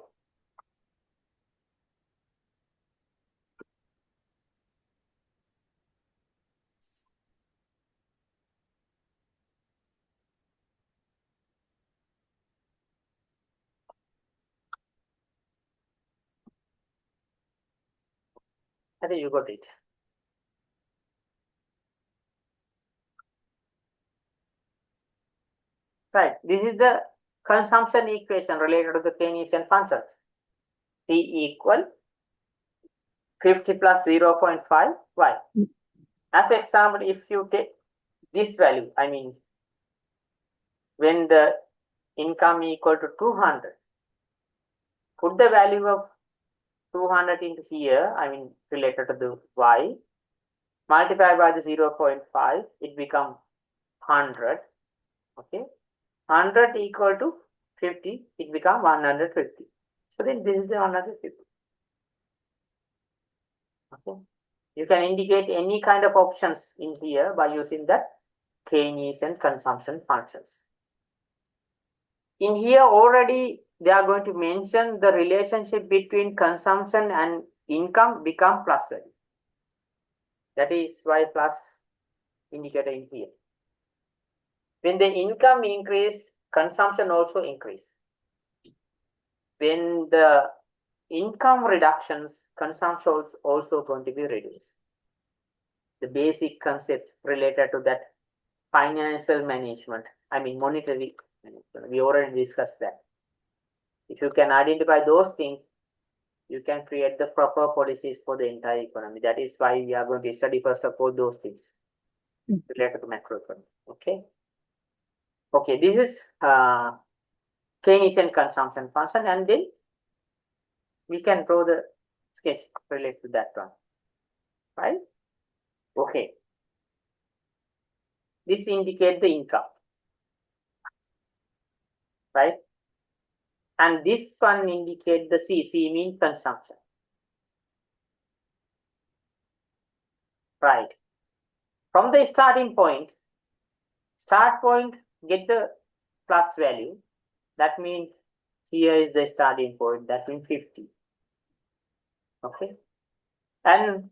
I think you got it. Right. This is the consumption equation related to the Keynesian functions. C equal 50 plus 0.5 Y. As example, if you take this value, I mean, when the income equal to 200, put the value of 200 into here, I mean, related to the Y, multiply by the 0.5, it becomes 100. Okay. 100 equal to 50, it becomes 150. So then this is the 150. Okay. You can indicate any kind of options in here by using the Keynesian consumption functions. In here already they are going to mention the relationship between consumption and income become plus value. That is why plus indicator in here. When the income increase, consumption also increase. When the income reductions, consumption is also going to be reduced. The basic concepts related to that financial management, I mean monetary management, we already discussed that. If you can identify those things, you can create the proper policies for the entire economy. That is why we are going to study first of all those things related to macroeconomics. Okay. Okay, this is Keynesian consumption function, and then we can draw the sketch related to that one. Right? Okay. This indicates the income. Right? And this one indicates the C. C means consumption. Right. From the starting point, get the plus value. That means here is the starting point. That means 50. Okay. And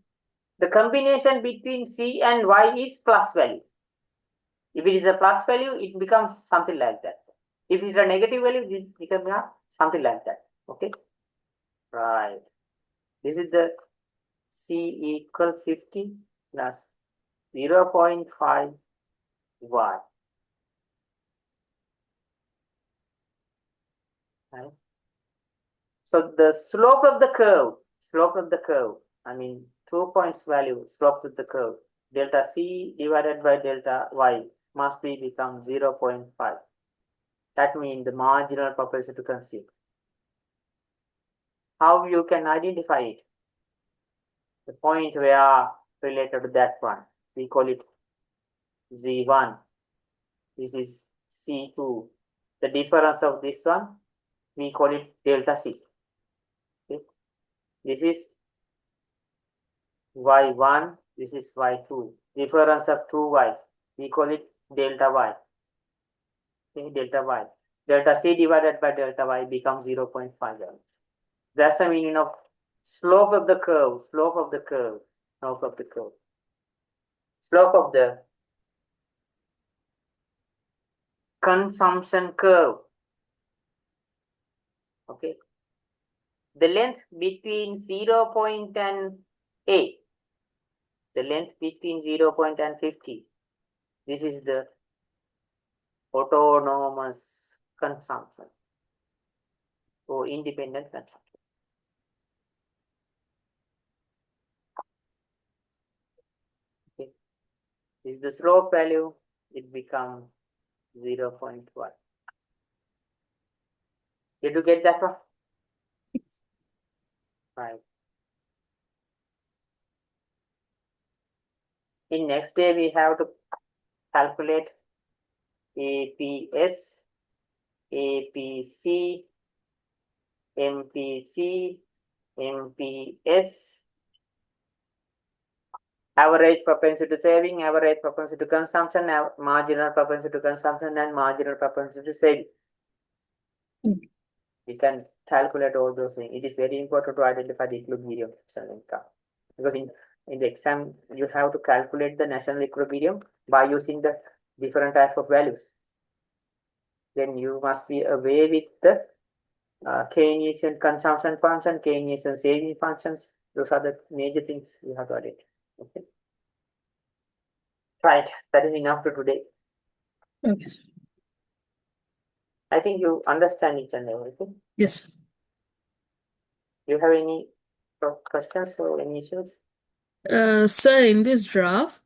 the combination between C and Y is plus value. If it is a plus value, it becomes something like that. If it is a negative value, this becomes something like that. Okay. Right. This is the C equal 50 plus 0.5 Y. Right. So the slope of the curve, I mean 2 points value, slope of the curve, delta C divided by delta Y must be become 0.5. That means the marginal propensity to consume. How you can identify it? The point where related to that one, we call it Z1. This is C2. The difference of this one, we call it delta C. Okay. This is Y1, this is Y2. Difference of two Y's, we call it delta Y. Okay, delta Y. Delta C divided by delta Y becomes 0.5. That's the meaning of slope of the curve, slope of the curve, slope of the curve. Slope of the consumption curve. Okay. The length between 0 and A, the length between 0 and 50. This is the autonomous consumption or independent consumption. Okay. This is the slope value, it becomes 0.1. Did you get that one? Right. In next day, we have to calculate APS, APC, MPC, MPS, average propensity to saving, average propensity to consumption, marginal propensity to consumption, and marginal propensity to saving. We can calculate all those things. It is very important to identify the equilibrium of national income, because in the exam you have to calculate the national equilibrium by using the different type of values. Then you must be aware with the Keynesian consumption function, Keynesian saving functions. Those are the major things you have to identify. Okay. Right. That is enough for today. Okay. I think you understand each and everything. Yes. Do you have any questions or any issues? Sir, in this draft,